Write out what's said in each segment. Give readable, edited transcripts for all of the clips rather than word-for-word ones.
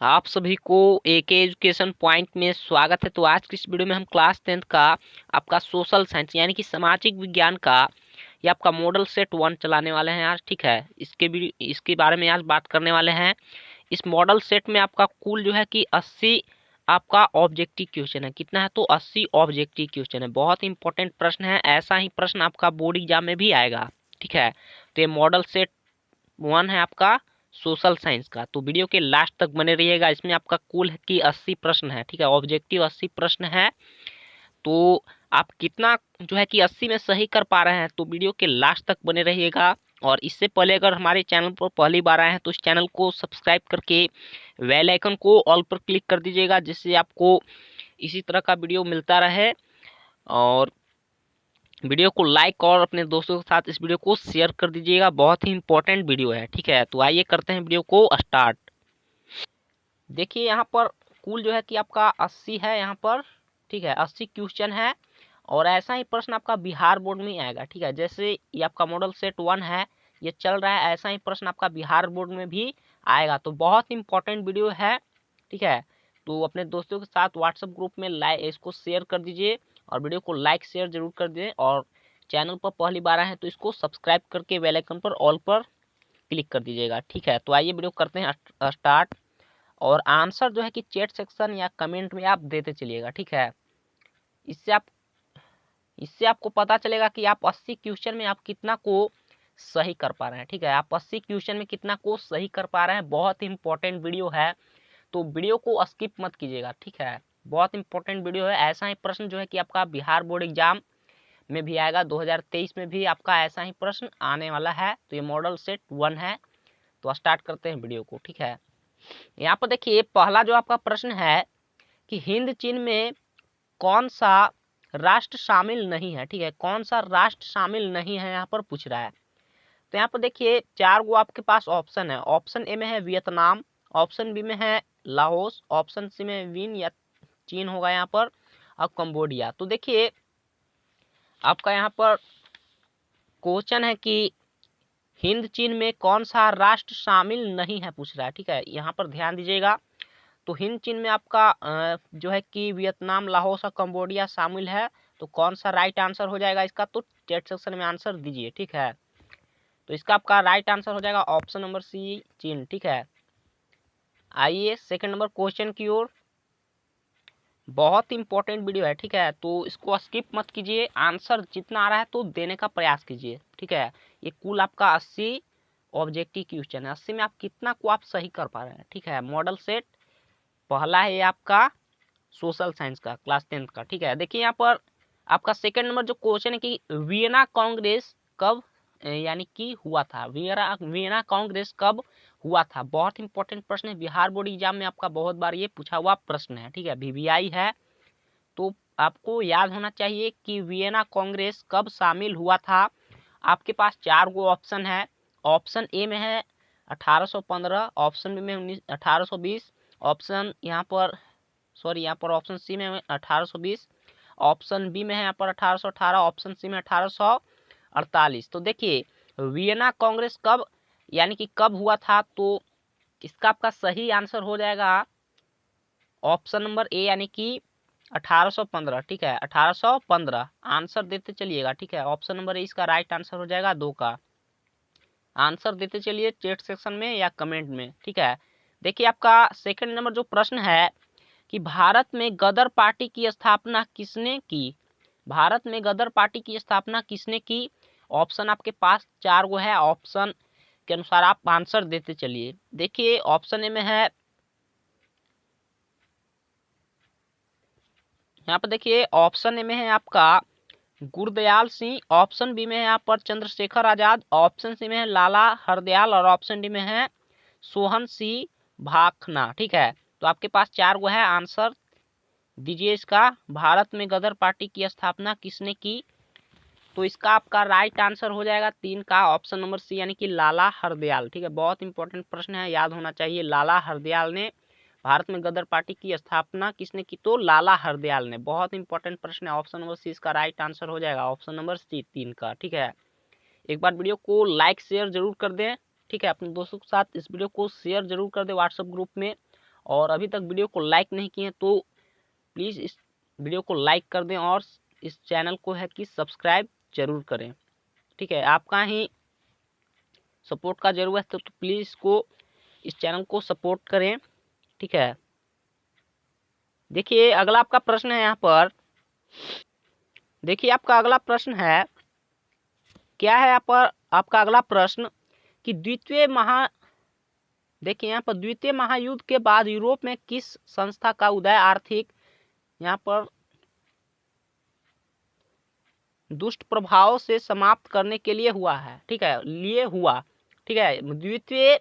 आप सभी को एके एजुकेशन पॉइंट में स्वागत है। तो आज की इस वीडियो में हम क्लास 10th का आपका सोशल साइंस यानी कि सामाजिक विज्ञान का ये आपका मॉडल सेट 1 चलाने वाले हैं आज। ठीक है, इसके बारे में आज बात करने वाले हैं। इस मॉडल सेट में आपका कुल जो है कि 80 आपका ऑब्जेक्टिव क्वेश्चन है। कितना है? तो 80 ऑब्जेक्टिव क्वेश्चन है। बहुत इंपॉर्टेंट प्रश्न है। ऐसा ही प्रश्न आपका बोर्ड एग्जाम में भी आएगा। ठीक है, तो ये मॉडल सेट 1 है आपका सोशल साइंस का। तो वीडियो के लास्ट तक बने रहिएगा। इसमें आपका कुल है कि 80 प्रश्न है। ठीक है, ऑब्जेक्टिव 80 प्रश्न है। तो आप कितना जो है कि 80 में सही कर पा रहे हैं, तो वीडियो के लास्ट तक बने रहिएगा। और इससे पहले अगर हमारे चैनल पर पहली बार आए हैं तो इस चैनल को सब्सक्राइब करके बेल आइकन को ऑल पर क्लिक कर दीजिएगा, जिससे आपको इसी तरह का वीडियो मिलता रहे। और वीडियो को लाइक और अपने दोस्तों के साथ इस वीडियो को शेयर कर दीजिएगा। बहुत ही इंपॉर्टेंट वीडियो है। ठीक है, तो आइए करते हैं वीडियो को स्टार्ट। देखिए यहाँ पर कुल जो है कि आपका 80 है यहाँ पर। ठीक है, 80 क्वेश्चन है। और ऐसा ही प्रश्न आपका बिहार बोर्ड में आएगा। ठीक है, जैसे ये आपका मॉडल सेट 1 है, ये चल रहा है, ऐसा ही प्रश्न आपका बिहार बोर्ड में भी आएगा। तो बहुत इंपॉर्टेंट वीडियो है। ठीक है, तो अपने दोस्तों के साथ व्हाट्सएप ग्रुप में इसको शेयर कर दीजिए और वीडियो को लाइक शेयर जरूर कर दीजिए। और चैनल पर पहली बार आए हैं तो इसको सब्सक्राइब करके बेल आइकन पर ऑल पर क्लिक कर दीजिएगा। ठीक है, तो आइए वीडियो करते हैं स्टार्ट। और आंसर जो है कि चैट सेक्शन या कमेंट में आप देते चलिएगा। ठीक है, इससे आप इससे आपको पता चलेगा कि आप 80 क्वेश्चन में आप कितना को सही कर पा रहे हैं। ठीक है, आप 80 क्वेश्चन में कितना को सही कर पा रहे हैं। बहुत इंपॉर्टेंट वीडियो है, तो वीडियो को स्किप मत कीजिएगा। ठीक है, बहुत इंपॉर्टेंट वीडियो है। ऐसा ही प्रश्न जो है कि आपका बिहार बोर्ड एग्जाम में भी आएगा, 2023 में भी आपका ऐसा ही प्रश्न आने वाला है। तो ये मॉडल सेट 1 है। तो स्टार्ट करते हैं वीडियो को। ठीक है, यहाँ पर देखिए पहला जो आपका प्रश्न है कि हिंद चीन में कौन सा राष्ट्र शामिल नहीं है। ठीक है, कौन सा राष्ट्र शामिल नहीं है यहाँ पर पूछ रहा है। तो यहाँ पर देखिए 4 गो आपके पास ऑप्शन है। ऑप्शन ए में है वियतनाम, ऑप्शन बी में है लाओस, ऑप्शन सी में विन या चीन होगा यहाँ पर, और कंबोडिया। तो देखिए आपका यहाँ पर क्वेश्चन है कि हिंद चीन में कौन सा राष्ट्र शामिल नहीं है पूछ रहा है। ठीक है, यहाँ पर ध्यान दीजिएगा। तो हिंद चीन में आपका जो है कि वियतनाम, लाओस और कंबोडिया शामिल है। तो कौन सा राइट आंसर हो जाएगा इसका, तो चैट सेक्शन में आंसर दीजिए। ठीक है, तो इसका आपका राइट आंसर हो जाएगा ऑप्शन नंबर सी, चीन। ठीक है, आइए सेकंड नंबर क्वेश्चन की ओर। बहुत इंपॉर्टेंट वीडियो है। ठीक है, तो इसको स्किप मत कीजिए। आंसर जितना आ रहा है तो देने का प्रयास कीजिए। ठीक है, ये कुल आपका 80 ऑब्जेक्टिव क्वेश्चन है। 80 में आप कितना को आप सही कर पा रहे हैं। ठीक है, मॉडल सेट पहला है ये आपका सोशल साइंस का क्लास 10th का। ठीक है, देखिए यहाँ पर आपका सेकंड नंबर जो क्वेश्चन है कि वियना कांग्रेस कब यानी कि हुआ था। वियना कांग्रेस कब हुआ था। बहुत इंपॉर्टेंट प्रश्न है। बिहार बोर्ड एग्जाम में आपका बहुत बार ये पूछा हुआ प्रश्न है। ठीक है, वीवीआई है, तो आपको याद होना चाहिए कि वियना कांग्रेस कब शामिल हुआ था। आपके पास 4 गो ऑप्शन है। ऑप्शन ए में है 1815, ऑप्शन बी में 1820, ऑप्शन यहाँ पर ऑप्शन सी में 1820, ऑप्शन बी में है यहाँ पर 1818, ऑप्शन सी में 1848। तो देखिए वियना कांग्रेस कब यानी कि कब हुआ था, तो इसका आपका सही आंसर हो जाएगा ऑप्शन नंबर ए यानी कि 1815। ठीक है, 1815 आंसर देते चलिएगा। ठीक है, ऑप्शन नंबर ए इसका राइट आंसर हो जाएगा। 2 का आंसर देते चलिए चैट सेक्शन में या कमेंट में। ठीक है, देखिए आपका सेकंड नंबर जो प्रश्न है कि भारत में गदर पार्टी की स्थापना किसने की। भारत में गदर पार्टी की स्थापना किसने की। ऑप्शन आपके पास 4 गो है। ऑप्शन के अनुसार आप आंसर देते चलिए। देखिए ऑप्शन ए में है, यहाँ पर देखिए ऑप्शन ए में है आपका गुरदयाल सिंह, ऑप्शन बी में है यहाँ पर चंद्रशेखर आजाद, ऑप्शन सी में है लाला हरदयाल और ऑप्शन डी में है सोहन सिंह भाखना। ठीक है, तो आपके पास 4 गो है। आंसर दीजिए इसका। भारत में गदर पार्टी की स्थापना किसने की, तो इसका आपका राइट आंसर हो जाएगा 3 का ऑप्शन नंबर सी यानी कि लाला हरदयाल। ठीक है, बहुत इंपॉर्टेंट प्रश्न है, याद होना चाहिए। लाला हरदयाल ने भारत में गदर पार्टी की स्थापना किसने की, तो लाला हरदयाल ने। बहुत इंपॉर्टेंट प्रश्न है। ऑप्शन नंबर सी इसका राइट आंसर हो जाएगा, ऑप्शन नंबर सी 3 का। ठीक है, एक बार वीडियो को लाइक शेयर जरूर कर दें। ठीक है, अपने दोस्तों के साथ इस वीडियो को शेयर जरूर कर दें व्हाट्सएप ग्रुप में। और अभी तक वीडियो को लाइक नहीं किए तो प्लीज़ इस वीडियो को लाइक कर दें और इस चैनल को है कि सब्सक्राइब जरूर करें। ठीक है, आपका ही सपोर्ट का जरूरत है तो प्लीज़ इसको इस चैनल को सपोर्ट करें। ठीक है, देखिए अगला आपका प्रश्न है यहाँ पर। देखिए आपका अगला प्रश्न है, क्या है यहाँ पर आपका अगला प्रश्न कि देखिए यहाँ पर द्वितीय महायुद्ध के बाद यूरोप में किस संस्था का उदय आर्थिक यहाँ पर दुष्ट प्रभाव से समाप्त करने के लिए हुआ है। ठीक है, ठीक है, द्वितीय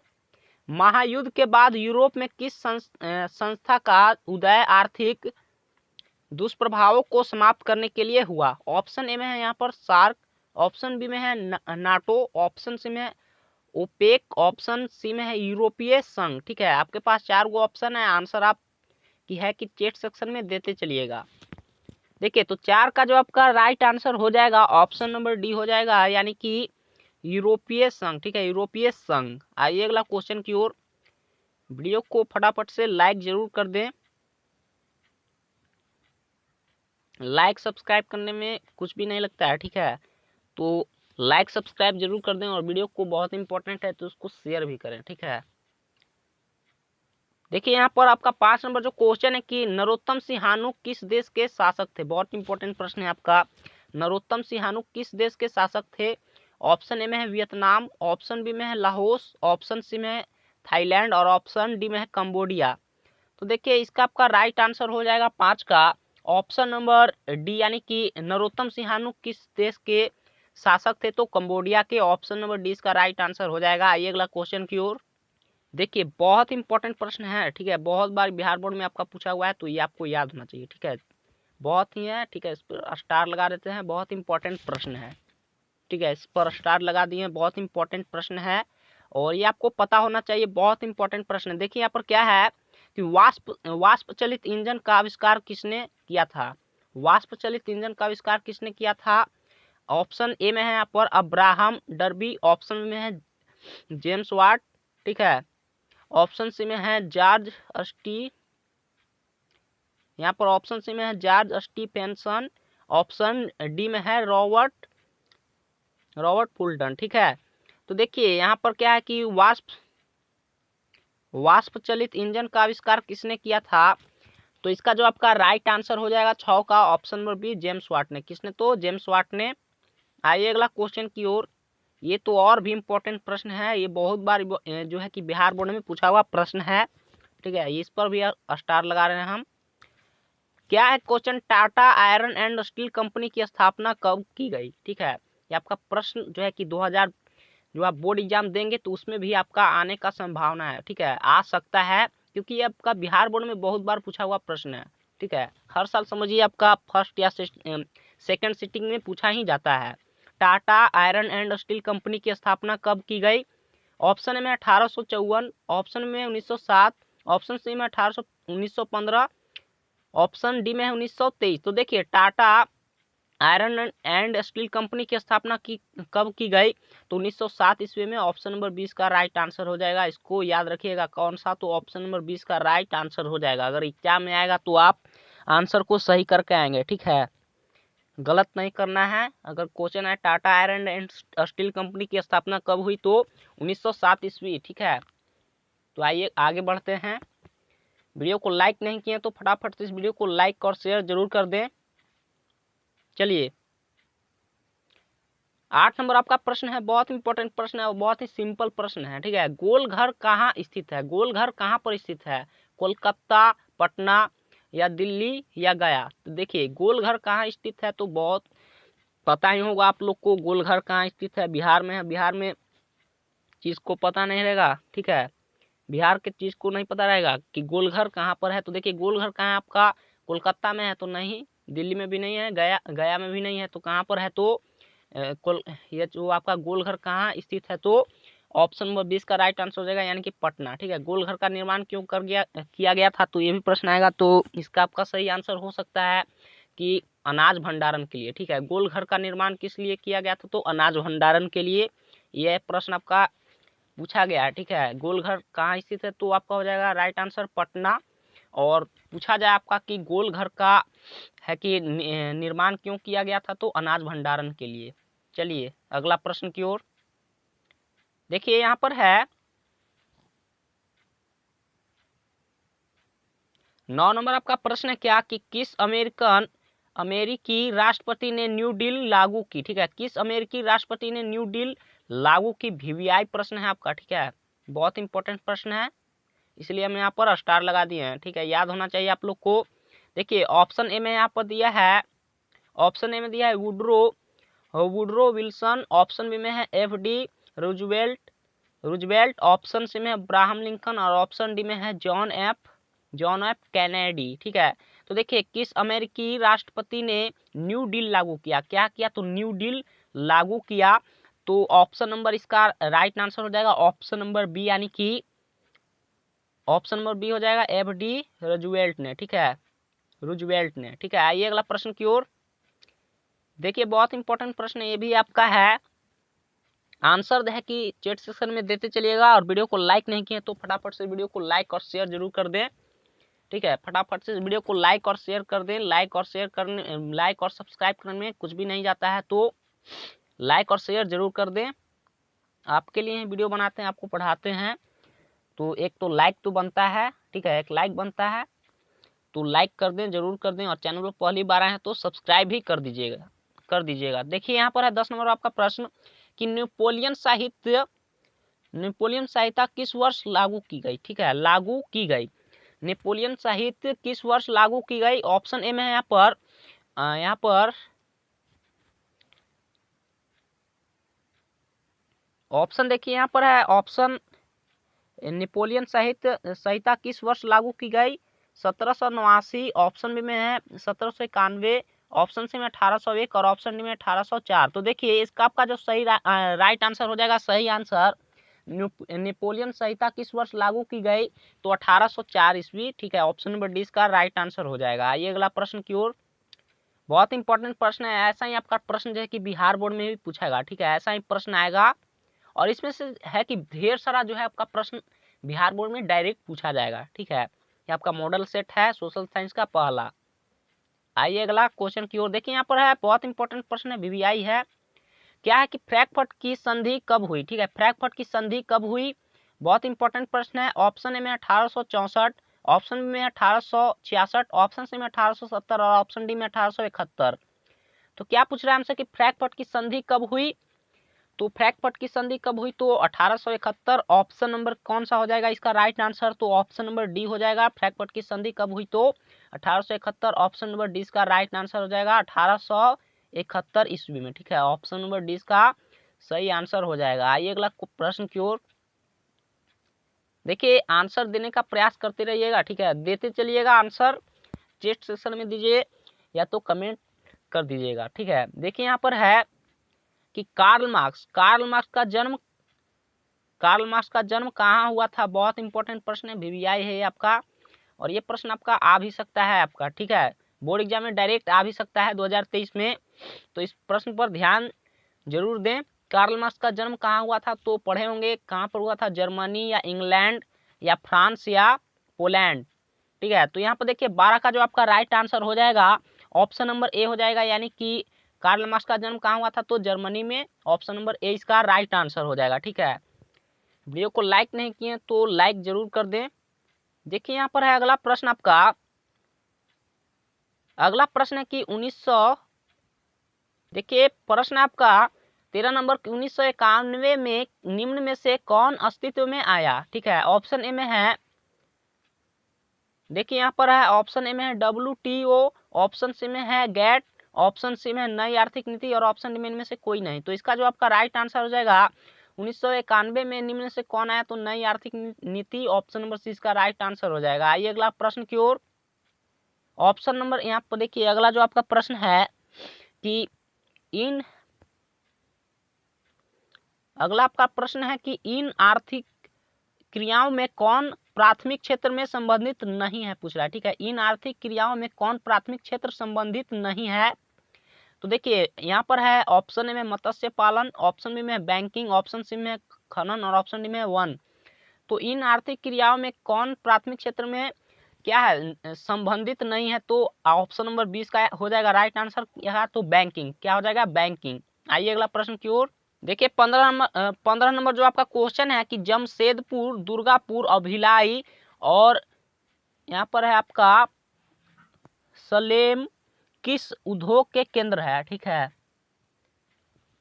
महायुद्ध के बाद यूरोप में किस संस्था का उदय आर्थिक दुष्प्रभावों को समाप्त करने के लिए हुआ? ऑप्शन ए में है यहाँ पर सार्क, ऑप्शन बी में है नाटो, ऑप्शन सी में है ओपेक, ऑप्शन सी में है यूरोपीय संघ। ठीक है, आपके पास 4 गो ऑप्शन है, आंसर आप की है कि चैट सेक्शन में देते चलिएगा। देखिए तो 4 का जो आपका राइट आंसर हो जाएगा ऑप्शन नंबर डी हो जाएगा, यानी कि यूरोपीय संघ। ठीक है, यूरोपीय संघ। आइए अगला क्वेश्चन की ओर। वीडियो को फटाफट से लाइक जरूर कर दें, लाइक सब्सक्राइब करने में कुछ भी नहीं लगता है। ठीक है, तो लाइक सब्सक्राइब जरूर कर दें और वीडियो को बहुत इंपॉर्टेंट है तो उसको शेयर भी करें। ठीक है, देखिए यहाँ पर आपका 5 नंबर जो क्वेश्चन है कि नरोत्तम सिंहानुक किस देश के शासक थे? बहुत इंपॉर्टेंट प्रश्न है आपका। नरोत्तम सिंहानुक किस देश के शासक थे? ऑप्शन ए में है वियतनाम, ऑप्शन बी में है लाहौस, ऑप्शन सी में है थाईलैंड और ऑप्शन डी में है कंबोडिया। तो देखिए इसका आपका राइट आंसर हो जाएगा 5 का ऑप्शन नंबर डी, यानी कि नरोत्तम सिंहानुक किस देश के शासक थे? तो कंबोडिया के। ऑप्शन नंबर डी इसका राइट आंसर हो जाएगा। आइए अगला क्वेश्चन की ओर। देखिए बहुत इंपॉर्टेंट प्रश्न है। ठीक है, बहुत बार बिहार बोर्ड में आपका पूछा हुआ है तो ये आपको याद होना चाहिए। ठीक है, बहुत ही है। ठीक है, इस पर स्टार लगा देते हैं, बहुत इंपॉर्टेंट प्रश्न है। ठीक है, इस पर स्टार लगा दिए, बहुत इंपॉर्टेंट प्रश्न है और ये आपको पता होना चाहिए, बहुत इंपॉर्टेंट प्रश्न है। देखिए यहाँ पर क्या है कि वाष्प चलित इंजन का आविष्कार किसने किया था? वाष्प चलित इंजन का आविष्कार किसने किया था? ऑप्शन ए में है यहाँ पर अब्राहम डर्बी, ऑप्शन में है जेम्स वाट। ठीक है, ऑप्शन सी में है जॉर्ज स्टी, यहाँ पर ऑप्शन सी में है जॉर्ज स्टीफेंसन, ऑप्शन डी में है रॉबर्ट फुल्टन। ठीक है, तो देखिए यहाँ पर क्या है कि वाष्प चलित इंजन का आविष्कार किसने किया था? तो इसका जो आपका राइट आंसर हो जाएगा 6 का option number B, James Watt ने। किसने? तो जेम्स वाट ने। आइए अगला क्वेश्चन की ओर। ये तो और भी इम्पोर्टेंट प्रश्न है, ये बहुत बार जो है कि बिहार बोर्ड में पूछा हुआ प्रश्न है। ठीक है, इस पर भी स्टार लगा रहे हैं हम। क्या है question? Tata iron and steel company की स्थापना कब की गई? ठीक है, ये आपका प्रश्न जो है कि 2000 जो आप बोर्ड एग्जाम देंगे तो उसमें भी आपका आने का संभावना है। ठीक है, आ सकता है क्योंकि ये आपका बिहार बोर्ड में बहुत बार पूछा हुआ प्रश्न है। ठीक है, हर साल समझिए आपका फर्स्ट या सेकंड सिटिंग में पूछा ही जाता है। Tata iron and steel company की स्थापना कब की गई? ऑप्शन में 1854, ऑप्शन में 1907, ऑप्शन सी में 1915, ऑप्शन डी में है 1923। तो देखिए Tata iron and steel company की स्थापना कब की गई? तो 1907 ईस्वी में। ऑप्शन नंबर 20 का राइट आंसर हो जाएगा। इसको याद रखिएगा कौन सा? तो ऑप्शन नंबर 20 का राइट आंसर हो जाएगा। अगर एग्जाम में आएगा तो आप आंसर को सही करके आएंगे। ठीक है, गलत नहीं करना है। अगर क्वेश्चन है Tata iron and steel company की स्थापना कब हुई तो 1907 ईस्वी। ठीक है, तो आइए आगे बढ़ते हैं। वीडियो को लाइक नहीं किए तो फटाफट से इस वीडियो को लाइक और शेयर जरूर कर दें। चलिए 8 नंबर आपका प्रश्न है, बहुत इंपॉर्टेंट प्रश्न है और बहुत ही सिंपल प्रश्न है। ठीक है, गोल घर कहाँ स्थित है? गोल घर कहाँ पर स्थित है? कोलकाता, पटना या दिल्ली या गया? तो देखिए गोल घर कहाँ स्थित है तो बहुत पता ही होगा आप लोग को। गोल घर कहाँ स्थित है? बिहार में है। बिहार में चीज को पता नहीं रहेगा। ठीक है, बिहार के चीज को नहीं पता रहेगा कि गोल घर कहाँ पर है। तो देखिए गोल घर कहाँ है आपका? कोलकाता में है तो नहीं, दिल्ली में भी नहीं है, गया में भी नहीं है, तो कहाँ पर है? तो ये जो आपका गोल घर कहाँ स्थित है तो ऑप्शन नंबर 20 का राइट आंसर हो जाएगा, यानी कि पटना। ठीक है, गोल घर का निर्माण क्यों किया गया था तो ये भी प्रश्न आएगा। तो इसका आपका सही आंसर हो सकता है कि अनाज भंडारण के लिए। ठीक है, गोल घर का निर्माण किस लिए किया गया था? तो अनाज भंडारण के लिए। यह प्रश्न आपका पूछा गया है, ठीक है। गोलघर कहाँ स्थित है, तो आपका हो जाएगा राइट आंसर पटना। और पूछा जाए आपका कि गोलघर का है कि निर्माण क्यों किया गया था, तो अनाज भंडारण के लिए। चलिए अगला प्रश्न की ओर देखिए, यहाँ पर है 9 नंबर आपका प्रश्न है क्या कि किस अमेरिकी राष्ट्रपति ने न्यू डील लागू की, ठीक है। किस अमेरिकी राष्ट्रपति ने न्यू डील लागू की, वीवीआई प्रश्न है आपका, ठीक है। बहुत इंपॉर्टेंट प्रश्न है, इसलिए हम यहाँ पर स्टार लगा दिए हैं, ठीक है। याद होना चाहिए आप लोग को। देखिए ऑप्शन ए में यहाँ पर दिया है, ऑप्शन ए में दिया है वुडरो विल्सन, ऑप्शन बी में है F D Roosevelt, option C में है अब्राहम लिंकन और ऑप्शन डी में है जॉन एफ कैनेडी, ठीक है। तो देखिए किस अमेरिकी राष्ट्रपति ने न्यू डील लागू किया, क्या किया, तो न्यू डील लागू किया। तो ऑप्शन नंबर इसका राइट आंसर हो जाएगा ऑप्शन नंबर बी, यानी कि ऑप्शन नंबर बी हो जाएगा एफ डी रूजवेल्ट ने, ठीक है, रूजवेल्ट ने, ठीक है। आइए अगला प्रश्न की ओर देखिए, बहुत इंपॉर्टेंट प्रश्न ये भी आपका है। आंसर है कि चैट सेक्शन में देते चलिएगा, और वीडियो को लाइक नहीं किए तो फटाफट से वीडियो को लाइक और शेयर जरूर कर दें, ठीक है। फटाफट से वीडियो को लाइक और शेयर कर दें। लाइक और सब्सक्राइब करने में कुछ भी नहीं जाता है, तो लाइक और शेयर जरूर कर दें। आपके लिए वीडियो बनाते हैं, आपको पढ़ाते हैं, तो एक तो लाइक तो बनता है, ठीक है, एक लाइक बनता है, तो लाइक कर दें, जरूर कर दें। और चैनल पर पहली बार आए हैं तो सब्सक्राइब भी कर दीजिएगा। देखिए यहाँ पर है 10 नंबर आपका प्रश्न कि नेपोलियन संहिता किस वर्ष लागू की गई, ठीक है, लागू की गई। नेपोलियन साहित्य किस वर्ष लागू की गई, ऑप्शन ए में है यहाँ पर ऑप्शन देखिए, यहाँ पर है ऑप्शन नेपोलियन साहित्य संहिता किस वर्ष लागू की गई, 1789, ऑप्शन बी में है 1791, ऑप्शन सी में 1801 और ऑप्शन डी में 1804। तो देखिए इसका आपका जो सही राइट आंसर हो जाएगा, सही आंसर नेपोलियन संहिता किस वर्ष लागू की गई, तो 1804 ईस्वी, ठीक है। ऑप्शन नंबर डी इसका राइट आंसर हो जाएगा। आइए अगला प्रश्न की ओर, बहुत इंपॉर्टेंट प्रश्न है। ऐसा ही आपका प्रश्न जो है कि बिहार बोर्ड में भी पूछेगा, ठीक है, ऐसा ही प्रश्न आएगा। और इसमें से है कि ढेर सारा जो है आपका प्रश्न बिहार बोर्ड में डायरेक्ट पूछा जाएगा, ठीक है। ये आपका मॉडल सेट है सोशल साइंस का पहला। आइए अगला क्वेश्चन की ओर देखिए, यहाँ पर है बहुत इंपॉर्टेंट प्रश्न है, वीवीआई है। क्या है कि फ्रैंकफर्ट की संधि कब हुई, ठीक है, फ्रैंकफर्ट की संधि कब हुई, बहुत इंपॉर्टेंट प्रश्न है। ऑप्शन ए में 1864, ऑप्शन बी में 1866, ऑप्शन सी में 1870 और ऑप्शन डी में 1871। तो क्या पूछ रहा है हमसे कि फ्रैंकफर्ट की संधि कब हुई, तो फ्रैंकफर्ट की संधि कब हुई, तो 1871। ऑप्शन नंबर कौन सा हो जाएगा इसका राइट आंसर, तो ऑप्शन नंबर डी हो जाएगा। फ्रैंकफर्ट की संधि कब हुई, तो 1871, ऑप्शन नंबर डी इसका राइट आंसर हो जाएगा 1871 ईस्वी में, ठीक है। ऑप्शन नंबर डी इसका सही आंसर हो जाएगा। आइए अगला प्रश्न की ओर देखिए, आंसर देने का प्रयास करते रहिएगा, ठीक है, देते चलिएगा आंसर, चैट सेक्शन में दीजिए या तो कमेंट कर दीजिएगा, ठीक है। देखिए यहाँ पर है कि कार्ल मार्क्स का जन्म कहाँ हुआ था, बहुत इंपॉर्टेंट प्रश्न है, वीवीआई है आपका। और ये प्रश्न आपका आ भी सकता है आपका, ठीक है, बोर्ड एग्जाम में डायरेक्ट आ भी सकता है 2023 में, तो इस प्रश्न पर ध्यान जरूर दें। कार्ल मार्क्स का जन्म कहाँ हुआ था, तो पढ़े होंगे कहाँ पर हुआ था, जर्मनी या इंग्लैंड या फ्रांस या पोलैंड, ठीक है। तो यहाँ पर देखिए 12 का जो आपका राइट आंसर हो जाएगा ऑप्शन नंबर ए हो जाएगा, यानी कि कार्ल मार्क्स का जन्म कहाँ हुआ था, तो जर्मनी में, ऑप्शन नंबर ए इसका राइट आंसर हो जाएगा, ठीक है। वीडियो को लाइक नहीं किए तो लाइक जरूर कर दें। देखिए यहाँ पर है अगला प्रश्न आपका, अगला प्रश्न है कि 1900, देखिए प्रश्न आपका 13 नंबर, 1991 में निम्न में से कौन अस्तित्व में आया, ठीक है। ऑप्शन ए में है, देखिए यहाँ पर है ऑप्शन ए में है WTO, ऑप्शन सी में है गैट, ऑप्शन सी में है नई आर्थिक नीति और ऑप्शन डी में इनमें से कोई नहीं। तो इसका जो आपका राइट आंसर हो जाएगा 1991 में निम्न से कौन आया, तो नई आर्थिक नीति, ऑप्शन नंबर सी इसका राइट आंसर हो जाएगा। आइए अगला प्रश्न की ओर, ऑप्शन नंबर यहाँ पर देखिए, अगला जो आपका प्रश्न है कि अगला आपका प्रश्न है कि इन आर्थिक क्रियाओं में कौन प्राथमिक क्षेत्र में संबंधित नहीं है, पूछ रहा है, ठीक है। इन आर्थिक क्रियाओं में कौन प्राथमिक क्षेत्र संबंधित नहीं है, तो देखिए यहाँ पर है ऑप्शन ए में मत्स्य पालन, ऑप्शन बी में बैंकिंग, ऑप्शन सी में खनन और ऑप्शन डी में है वन। तो इन आर्थिक क्रियाओं में कौन प्राथमिक क्षेत्र में क्या है संबंधित नहीं है, तो ऑप्शन नंबर 20 का हो जाएगा राइट आंसर। यहाँ तो बैंकिंग, क्या हो जाएगा बैंकिंग। आइए अगला प्रश्न की ओर। देखिए 15 नंबर जो आपका क्वेश्चन है कि जमशेदपुर, दुर्गापुर और भिलाई और यहाँ पर है आपका सलेम किस उद्योग के केंद्र है, ठीक है।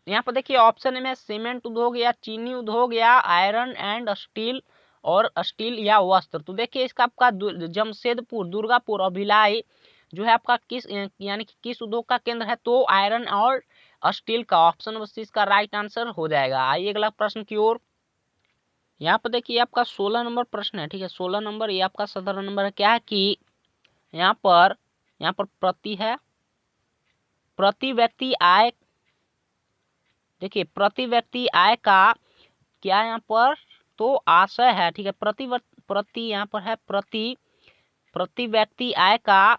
यहाँ पर देखिए ऑप्शन में सीमेंट उद्योग या चीनी उद्योग या आयरन एंड स्टील और स्टील या वस्त्र। तो देखिए इसका आपका जमशेदपुर, दुर्गापुर और भिलाई जो है आपका किस यानी कि किस उद्योग का केंद्र है, तो आयरन और स्टील का। ऑप्शन नंबर सी इसका राइट आंसर हो जाएगा। आइए अगला प्रश्न की ओर। यहाँ पर देखिए आपका 16 नंबर प्रश्न है, ठीक है। 16 नंबर ये आपका 17 नंबर है। क्या है कि यहाँ पर प्रति है, प्रति व्यक्ति आय, देखिए प्रति व्यक्ति आय का क्या यहाँ पर तो आशय है, ठीक है। प्रति यहाँ पर है प्रति व्यक्ति आय का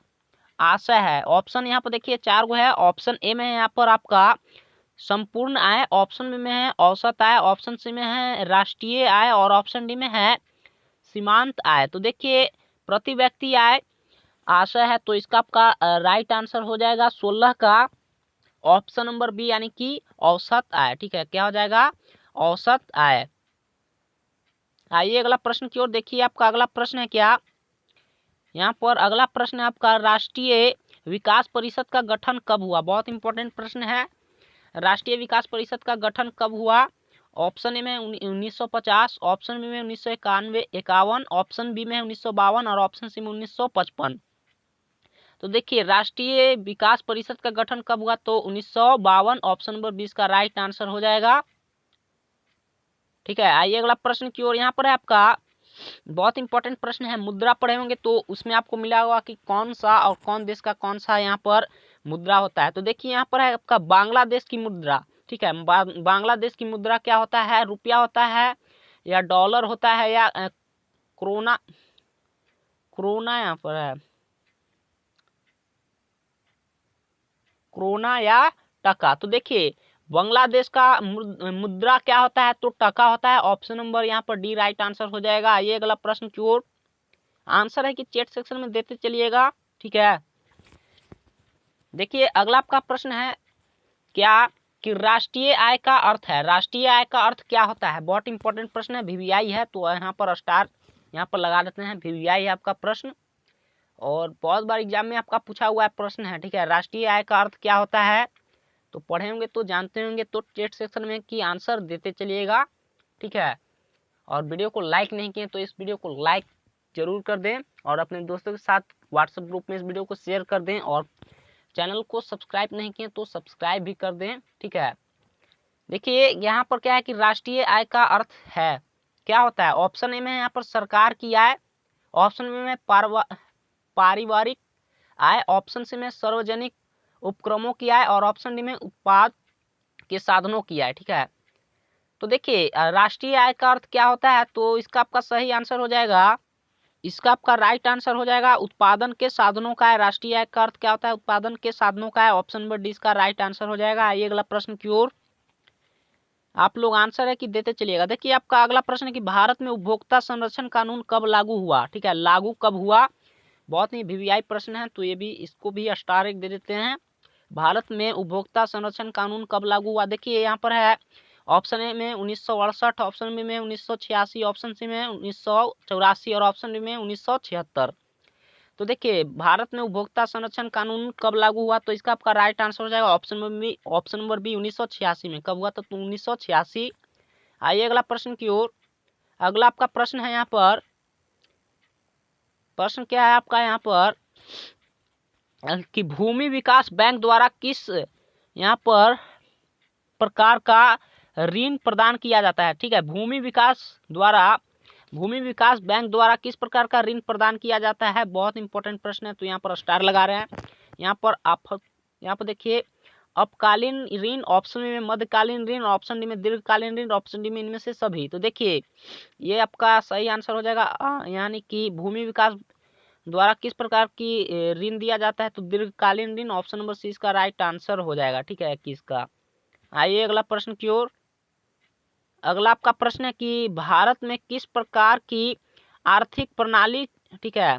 आशय है। ऑप्शन यहाँ पर देखिए 4 गो है। ऑप्शन ए में है यहाँ पर आपका संपूर्ण आय, ऑप्शन बी में है औसत आय, ऑप्शन सी में है राष्ट्रीय आय और ऑप्शन डी में है सीमांत आय। तो देखिए प्रति व्यक्ति आय आशय है, तो इसका आपका राइट आंसर हो जाएगा 16 का ऑप्शन नंबर बी यानी कि औसत आय, ठीक है। क्या हो जाएगा औसत आय। आइए अगला प्रश्न की ओर। देखिए आपका अगला प्रश्न है क्या, यहाँ पर अगला प्रश्न है आपका राष्ट्रीय विकास परिषद का गठन कब हुआ। बहुत इंपॉर्टेंट प्रश्न है। राष्ट्रीय विकास परिषद का गठन कब हुआ। ऑप्शन ए में 1950, ऑप्शन बी में 1951, ऑप्शन बी में 1952 और ऑप्शन सी में 1955। तो देखिए राष्ट्रीय विकास परिषद का गठन कब हुआ, तो 1952, ऑप्शन नंबर 20 का राइट आंसर हो जाएगा, ठीक है। आइए अगला प्रश्न की ओर। यहाँ पर है आपका बहुत इंपॉर्टेंट प्रश्न है, मुद्रा पढ़े होंगे तो उसमें आपको मिला होगा कि कौन सा और कौन देश का कौन सा यहाँ पर मुद्रा होता है। तो देखिए यहाँ पर है आपका बांग्लादेश की मुद्रा, ठीक है। बांग्लादेश की मुद्रा क्या होता है, रुपया होता है या डॉलर होता है या क्रोना, क्रोना यहाँ पर है क्रोना या टका। तो देखिए बांग्लादेश का मुद्रा क्या होता है, तो टका होता है। ऑप्शन नंबर यहाँ पर डी राइट आंसर हो जाएगा। आइए अगला प्रश्न की ओर। आंसर है कि चैट सेक्शन में देते चलिएगा, ठीक है। देखिए अगला आपका प्रश्न है क्या कि राष्ट्रीय आय का अर्थ है, राष्ट्रीय आय का अर्थ क्या होता है। बहुत इंपॉर्टेंट प्रश्न है, वीवीआई है तो यहाँ पर स्टार यहाँ पर लगा देते हैं, वीवीआई है आपका प्रश्न और बहुत बार एग्जाम में आपका पूछा हुआ है प्रश्न है, ठीक है। राष्ट्रीय आय का अर्थ क्या होता है, तो पढ़े होंगे तो जानते होंगे, तो चैट सेक्शन में की आंसर देते चलिएगा, ठीक है। और वीडियो को लाइक नहीं किए तो इस वीडियो को लाइक जरूर कर दें और अपने दोस्तों के साथ व्हाट्सएप ग्रुप में इस वीडियो को शेयर कर दें और चैनल को सब्सक्राइब नहीं किए तो सब्सक्राइब भी कर दें, ठीक है। देखिए यहाँ पर क्या है कि राष्ट्रीय आय का अर्थ है क्या होता है। ऑप्शन ए में यहाँ पर सरकार की आय, ऑप्शन बी में पारिवारिक आय, ऑप्शन सी में सार्वजनिक उपक्रमों की आय और ऑप्शन डी में उत्पाद के साधनों की आय, ठीक है। तो देखिए राष्ट्रीय आय का अर्थ क्या होता है, तो इसका आपका सही आंसर हो जाएगा, इसका आपका राइट आंसर हो जाएगा उत्पादन के साधनों का है। राष्ट्रीय आय का अर्थ क्या होता है, उत्पादन के साधनों का है। ऑप्शन नंबर डी इसका राइट आंसर हो जाएगा। आइए अगला प्रश्न की ओर। आप लोग आंसर है कि देते चलिएगा। देखिए आपका अगला प्रश्न है कि भारत में उपभोक्ता संरक्षण कानून कब लागू हुआ, ठीक है। लागू कब हुआ, बहुत ही वीवीआई प्रश्न है तो ये भी इसको भी स्टार एक दे देते हैं। भारत में उपभोक्ता संरक्षण कानून कब लागू हुआ। देखिए यहाँ पर है ऑप्शन ए में 1968, ऑप्शन बी में 1986, ऑप्शन सी में 1984 और ऑप्शन डी में 1976। तो देखिए भारत में उपभोक्ता संरक्षण कानून कब लागू हुआ, तो इसका आपका राइट आंसर हो जाएगा ऑप्शन नंबर बी 1986 में। कब हुआ, तो 1986। आइए अगला प्रश्न की ओर। अगला आपका प्रश्न है यहाँ पर, प्रश्न क्या है आपका यहाँ पर कि भूमि विकास बैंक द्वारा किस यहाँ पर प्रकार का ऋण प्रदान किया जाता है, ठीक है। भूमि विकास बैंक द्वारा किस प्रकार का ऋण प्रदान किया जाता है, बहुत इंपॉर्टेंट प्रश्न है तो यहाँ पर स्टार लगा रहे हैं। यहाँ पर देखिए अल्पकालीन ऋण, ऑप्शन में मध्यकालीन ऋण, ऑप्शन डी में दीर्घकालीन ऋण, ऑप्शन डी में इनमें से सभी। तो देखिए ये आपका सही आंसर हो जाएगा, यानी कि भूमि विकास द्वारा किस प्रकार की ऋण दिया जाता है, तो दीर्घकालीन ऋण। ऑप्शन नंबर सी इसका राइट आंसर हो जाएगा, ठीक है 21 का। आइए अगला प्रश्न की ओर। अगला आपका प्रश्न है कि भारत में किस प्रकार की आर्थिक प्रणाली, ठीक है,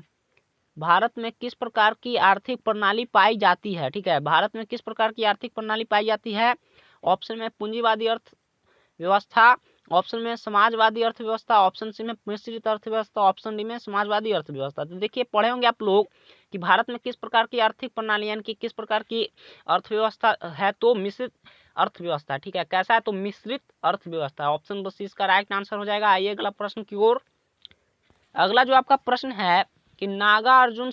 भारत में किस प्रकार की आर्थिक प्रणाली पाई जाती है, ठीक है, भारत में किस प्रकार की आर्थिक प्रणाली पाई जाती है। ऑप्शन में पूंजीवादी अर्थव्यवस्था, ऑप्शन में समाजवादी अर्थव्यवस्था, ऑप्शन सी में मिश्रित अर्थव्यवस्था, ऑप्शन डी में समाजवादी अर्थव्यवस्था। तो देखिए पढ़े होंगे आप लोग कि भारत में किस प्रकार की आर्थिक प्रणाली यानी कि किस प्रकार की अर्थव्यवस्था है, तो मिश्रित अर्थव्यवस्था, ठीक है, कैसा है, तो मिश्रित अर्थव्यवस्था। ऑप्शन नंबर सी इसका राइट आंसर हो जाएगा। आइए अगला प्रश्न की ओर। अगला जो आपका प्रश्न है कि नागार्जुन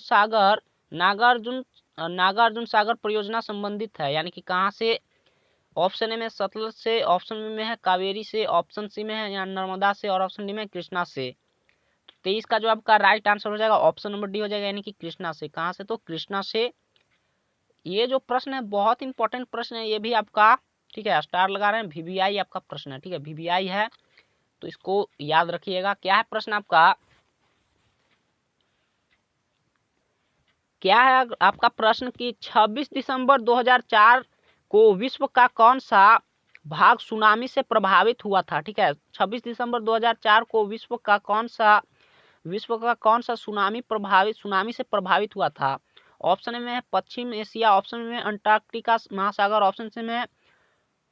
सागर परियोजना संबंधित है, यानी कि कहाँ से। ऑप्शन ए में सतलज से, ऑप्शन बी में है कावेरी से, ऑप्शन सी में है या नर्मदा से, और ऑप्शन डी में कृष्णा से। 23 का जो आपका राइट आंसर हो जाएगा ऑप्शन नंबर डी हो जाएगा, यानी कि कृष्णा से। कहाँ से, तो कृष्णा से। ये जो प्रश्न है बहुत इंपॉर्टेंट प्रश्न है, ये भी आपका, ठीक है, स्टार लगा रहे हैं, वीवीआई आपका प्रश्न है, ठीक है, वीवीआई है, तो इसको याद रखिएगा। क्या है प्रश्न आपका, क्या है आपका प्रश्न कि 26 दिसंबर 2004 को विश्व का कौन सा भाग सुनामी से प्रभावित हुआ था, ठीक है, 26 दिसंबर 2004 को विश्व का कौन सा सुनामी से प्रभावित हुआ था। ऑप्शन में है पश्चिम एशिया, ऑप्शन में अंटार्कटिका महासागर, ऑप्शन सी में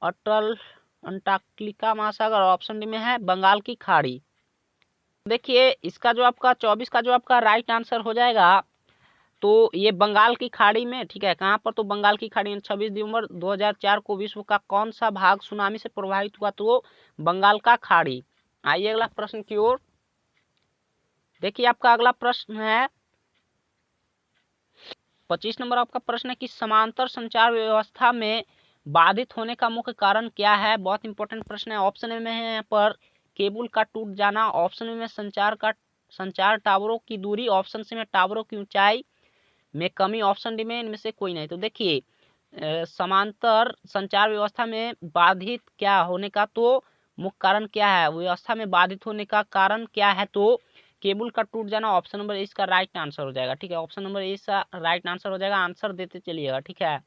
अटल अंटार्कटिका महासागर, ऑप्शन डी में है बंगाल की खाड़ी। देखिए इसका जो आपका 24 का जो आपका राइट आंसर हो जाएगा, तो ये बंगाल की खाड़ी में, ठीक है, कहाँ पर, तो बंगाल की खाड़ी में 26 दिसंबर 2004 को विश्व का कौन सा भाग सुनामी से प्रभावित हुआ, तो बंगाल का खाड़ी। आइए अगला प्रश्न की ओर। देखिए आपका अगला प्रश्न है 25 नंबर आपका प्रश्न है कि समांतर संचार व्यवस्था में बाधित होने का मुख्य कारण क्या है। बहुत इंपॉर्टेंट प्रश्न है। ऑप्शन में है यहाँ पर केबल का टूट जाना, ऑप्शन में संचार टावरों की दूरी, ऑप्शन से में टावरों की ऊंचाई में कमी, ऑप्शन डी में इनमें से कोई नहीं। तो देखिए समांतर संचार व्यवस्था में बाधित क्या होने का तो मुख्य कारण क्या है, व्यवस्था में बाधित होने का कारण क्या है, तो केबल का टूट जाना। ऑप्शन नंबर इसका राइट आंसर हो जाएगा, ठीक है, ऑप्शन नंबर इसका राइट आंसर हो जाएगा। आंसर देते चलिएगा, ठीक है।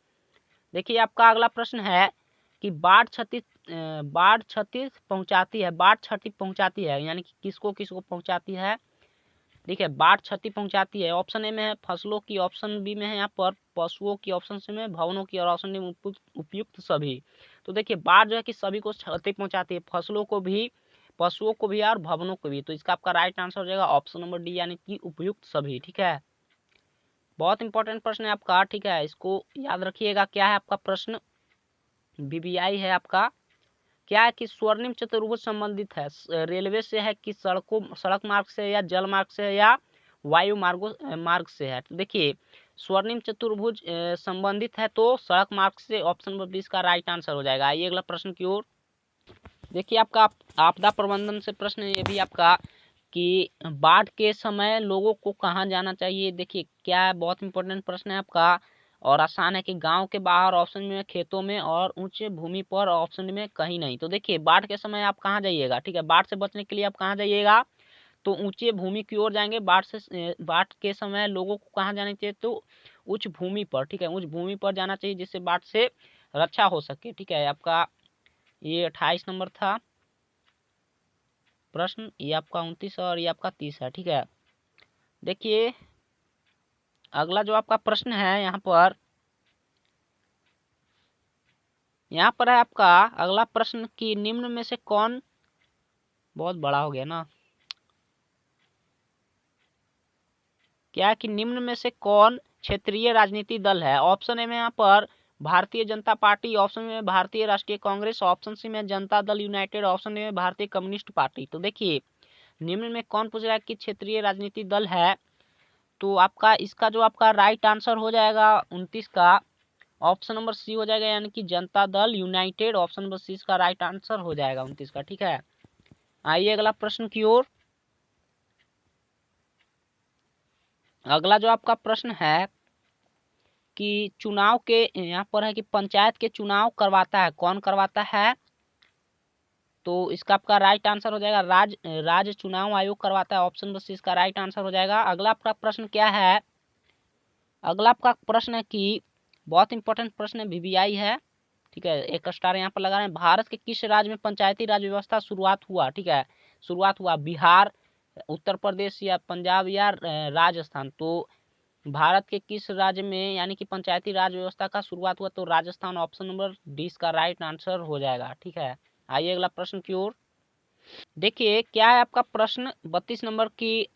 देखिए आपका अगला प्रश्न है कि बाढ़ क्षति पहुंचाती है, यानी कि किसको किसको पहुंचाती है, ठीक है, बाढ़ क्षति पहुंचाती है। ऑप्शन ए में है फसलों की, ऑप्शन बी में है यहाँ पर पशुओं की, ऑप्शन सी में भवनों की, और ऑप्शन डी में उपयुक्त सभी। तो देखिए बाढ़ जो है कि सभी को क्षति पहुंचाती है, फसलों को भी, पशुओं को भी और भवनों को भी। तो इसका आपका राइट आंसर हो जाएगा ऑप्शन नंबर डी, यानी कि उपयुक्त सभी, ठीक है। बहुत इंपॉर्टेंट प्रश्न है आपका, ठीक है, इसको याद रखिएगा। क्या है आपका प्रश्न, बीबीआई है आपका। क्या है कि स्वर्णिम चतुर्भुज संबंधित है रेलवे से है कि सड़क मार्ग से, या जल मार्ग से, या वायु मार्ग से है। तो देखिए स्वर्णिम चतुर्भुज संबंधित है तो सड़क मार्ग से, ऑप्शन नंबर 20 का राइट आंसर हो जाएगा। आइए अगला प्रश्न की ओर। देखिए आपका आपदा प्रबंधन से प्रश्न है ये भी आपका कि बाढ़ के समय लोगों को कहाँ जाना चाहिए। देखिए क्या है, बहुत इंपॉर्टेंट प्रश्न है आपका, और आसान है कि गांव के बाहर, ऑप्शन में खेतों में, और ऊंचे भूमि पर, ऑप्शन में कहीं नहीं। तो देखिए बाढ़ के समय आप कहाँ जाइएगा, ठीक है, बाढ़ से बचने के लिए आप कहाँ जाइएगा, तो ऊंचे भूमि की ओर जाएंगे। बाढ़ के समय लोगों को कहाँ जाना चाहिए, तो उच्च भूमि पर, ठीक है, उच्च भूमि पर जाना चाहिए जिससे बाढ़ से रक्षा हो सके, ठीक है। आपका ये 28 नंबर था प्रश्न, ये आपका 29 और ये आपका 30 है, ठीक है। देखिए अगला जो आपका प्रश्न है यहाँ पर है आपका अगला प्रश्न कि निम्न में से कौन, बहुत बड़ा हो गया ना, क्या है कि निम्न में से कौन क्षेत्रीय राजनीति दल है। ऑप्शन ए में यहाँ पर भारतीय जनता पार्टी, ऑप्शन में भारतीय राष्ट्रीय कांग्रेस, ऑप्शन सी में जनता दल यूनाइटेड, ऑप्शन में भारतीय कम्युनिस्ट पार्टी। तो देखिए निम्न में कौन पूछ रहा है कि क्षेत्रीय राजनीति दल है, तो आपका इसका जो आपका राइट आंसर हो जाएगा 29 का, ऑप्शन नंबर सी हो जाएगा, यानी कि Janata Dal United. Option number सी का राइट आंसर हो जाएगा 29 का, ठीक है। आइए अगला प्रश्न की ओर। अगला जो आपका प्रश्न है कि चुनाव के, यहाँ पर है कि पंचायत के चुनाव करवाता है, कौन करवाता है, तो इसका आपका राइट आंसर हो जाएगा राज्य चुनाव आयोग करवाता है। ऑप्शन नंबर सी इसका राइट आंसर हो जाएगा। अगला आपका प्रश्न क्या है, अगला आपका प्रश्न है कि बहुत इंपॉर्टेंट प्रश्न है, वीवीआई है, ठीक है, एक स्टार यहाँ पर लगा रहे हैं। भारत के किस राज्य में पंचायती राज व्यवस्था शुरुआत हुआ? ठीक है, शुरुआत हुआ बिहार, उत्तर प्रदेश या पंजाब या राजस्थान। तो भारत के किस राज्य में यानी कि पंचायती राज व्यवस्था का शुरुआत हुआ? तो राजस्थान, ऑप्शन नंबर डी इसका राइट आंसर हो जाएगा। ठीक है, आइए अगला प्रश्न की ओर। देखिए क्या है आपका प्रश्न 32 नंबर की,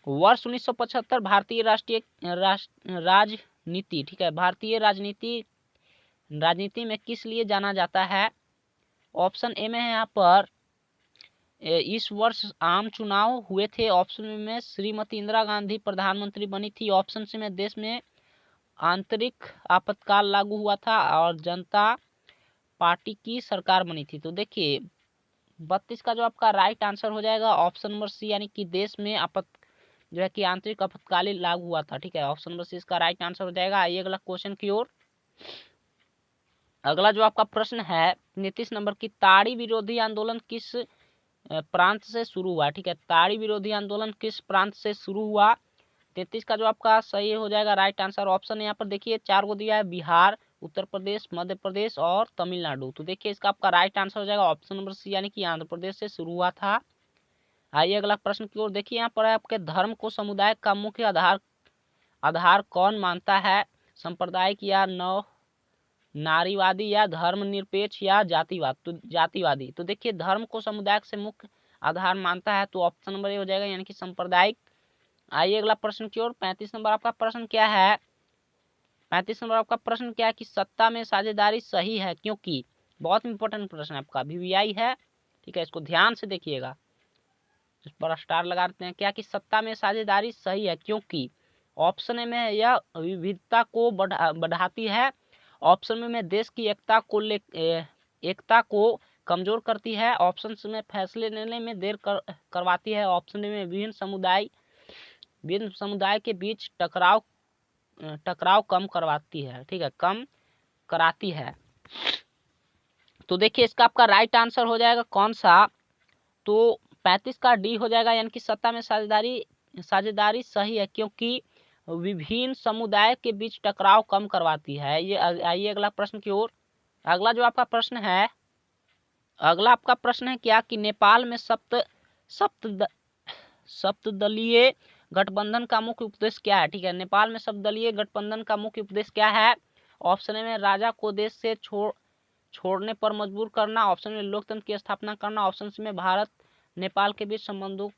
वर्ष 1975 भारतीय राष्ट्रीय राजनीति, ठीक है, भारतीय राजनीति में किस लिए जाना जाता है? ऑप्शन ए में है यहाँ पर इस वर्ष आम चुनाव हुए थे। ऑप्शन में श्रीमती इंदिरा गांधी प्रधानमंत्री बनी थी। ऑप्शन सी में देश में आंतरिक आपातकाल लागू हुआ था और जनता पार्टी की सरकार बनी थी। तो देखिए 32 का जो आपका राइट आंसर हो जाएगा ऑप्शन नंबर सी, यानी कि देश में जो है कि आंतरिक आपातकाल लागू हुआ था। ठीक है, ऑप्शन नंबर सी इसका राइट आंसर हो जाएगा। आइए अगला क्वेश्चन की ओर। अगला जो आपका प्रश्न है 33 नंबर की, ताड़ी विरोधी आंदोलन किस प्रांत से शुरू हुआ? ठीक है, ताड़ी विरोधी आंदोलन किस प्रांत से शुरू हुआ? 33 का जो आपका सही हो जाएगा राइट आंसर। ऑप्शन यहाँ पर देखिए 4 को दिया है, बिहार, उत्तर प्रदेश, मध्य प्रदेश और तमिलनाडु। तो देखिए इसका आपका राइट आंसर हो जाएगा ऑप्शन नंबर सी, यानी कि आंध्र प्रदेश से शुरू हुआ था। आइए अगला प्रश्न की ओर। देखिए यहाँ पर आपके धर्म को समुदाय का मुख्य आधार कौन मानता है? सांप्रदायिक या नव नारीवादी या धर्मनिरपेक्ष या जातिवादी। तो देखिए धर्म को समुदाय से मुख्य आधार मानता है, तो ऑप्शन नंबर ए हो जाएगा, यानी कि सांप्रदायिक। आइए अगला प्रश्न की ओर। 35 नंबर आपका प्रश्न क्या है? 35 नंबर आपका प्रश्न क्या है कि सत्ता में साझेदारी सही है क्योंकि? बहुत इंपॉर्टेंट प्रश्न है आपका, वीवीआई है। ठीक है, इसको ध्यान से देखिएगा, इस पर स्टार लगा देते हैं। क्या कि सत्ता में साझेदारी सही है क्योंकि? ऑप्शन में यह विविधता को बढ़ाती है। ऑप्शन में देश की एकता को कमजोर करती है। ऑप्शन में फैसले लेने में देर करवाती है। ऑप्शन में विभिन्न समुदाय के बीच टकराव कम करवाती है। ठीक है, कम कराती है। तो देखिए इसका आपका राइट आंसर हो जाएगा कौन सा? तो 35 का डी हो जाएगा, यानी कि सत्ता में साझेदारी सही है क्योंकि विभिन्न समुदाय के बीच टकराव कम करवाती है। ये आइए अगला प्रश्न की ओर। अगला जो आपका प्रश्न है, अगला आपका प्रश्न है क्या कि नेपाल में सप्तदलीय गठबंधन का मुख्य उद्देश्य क्या है? ठीक है, नेपाल में सप्तदलीय गठबंधन का मुख्य उद्देश्य क्या है? ऑप्शन में राजा को देश से छोड़ने पर मजबूर करना। ऑप्शन में लोकतंत्र की स्थापना करना। ऑप्शन में भारत नेपाल के बीच संबंधों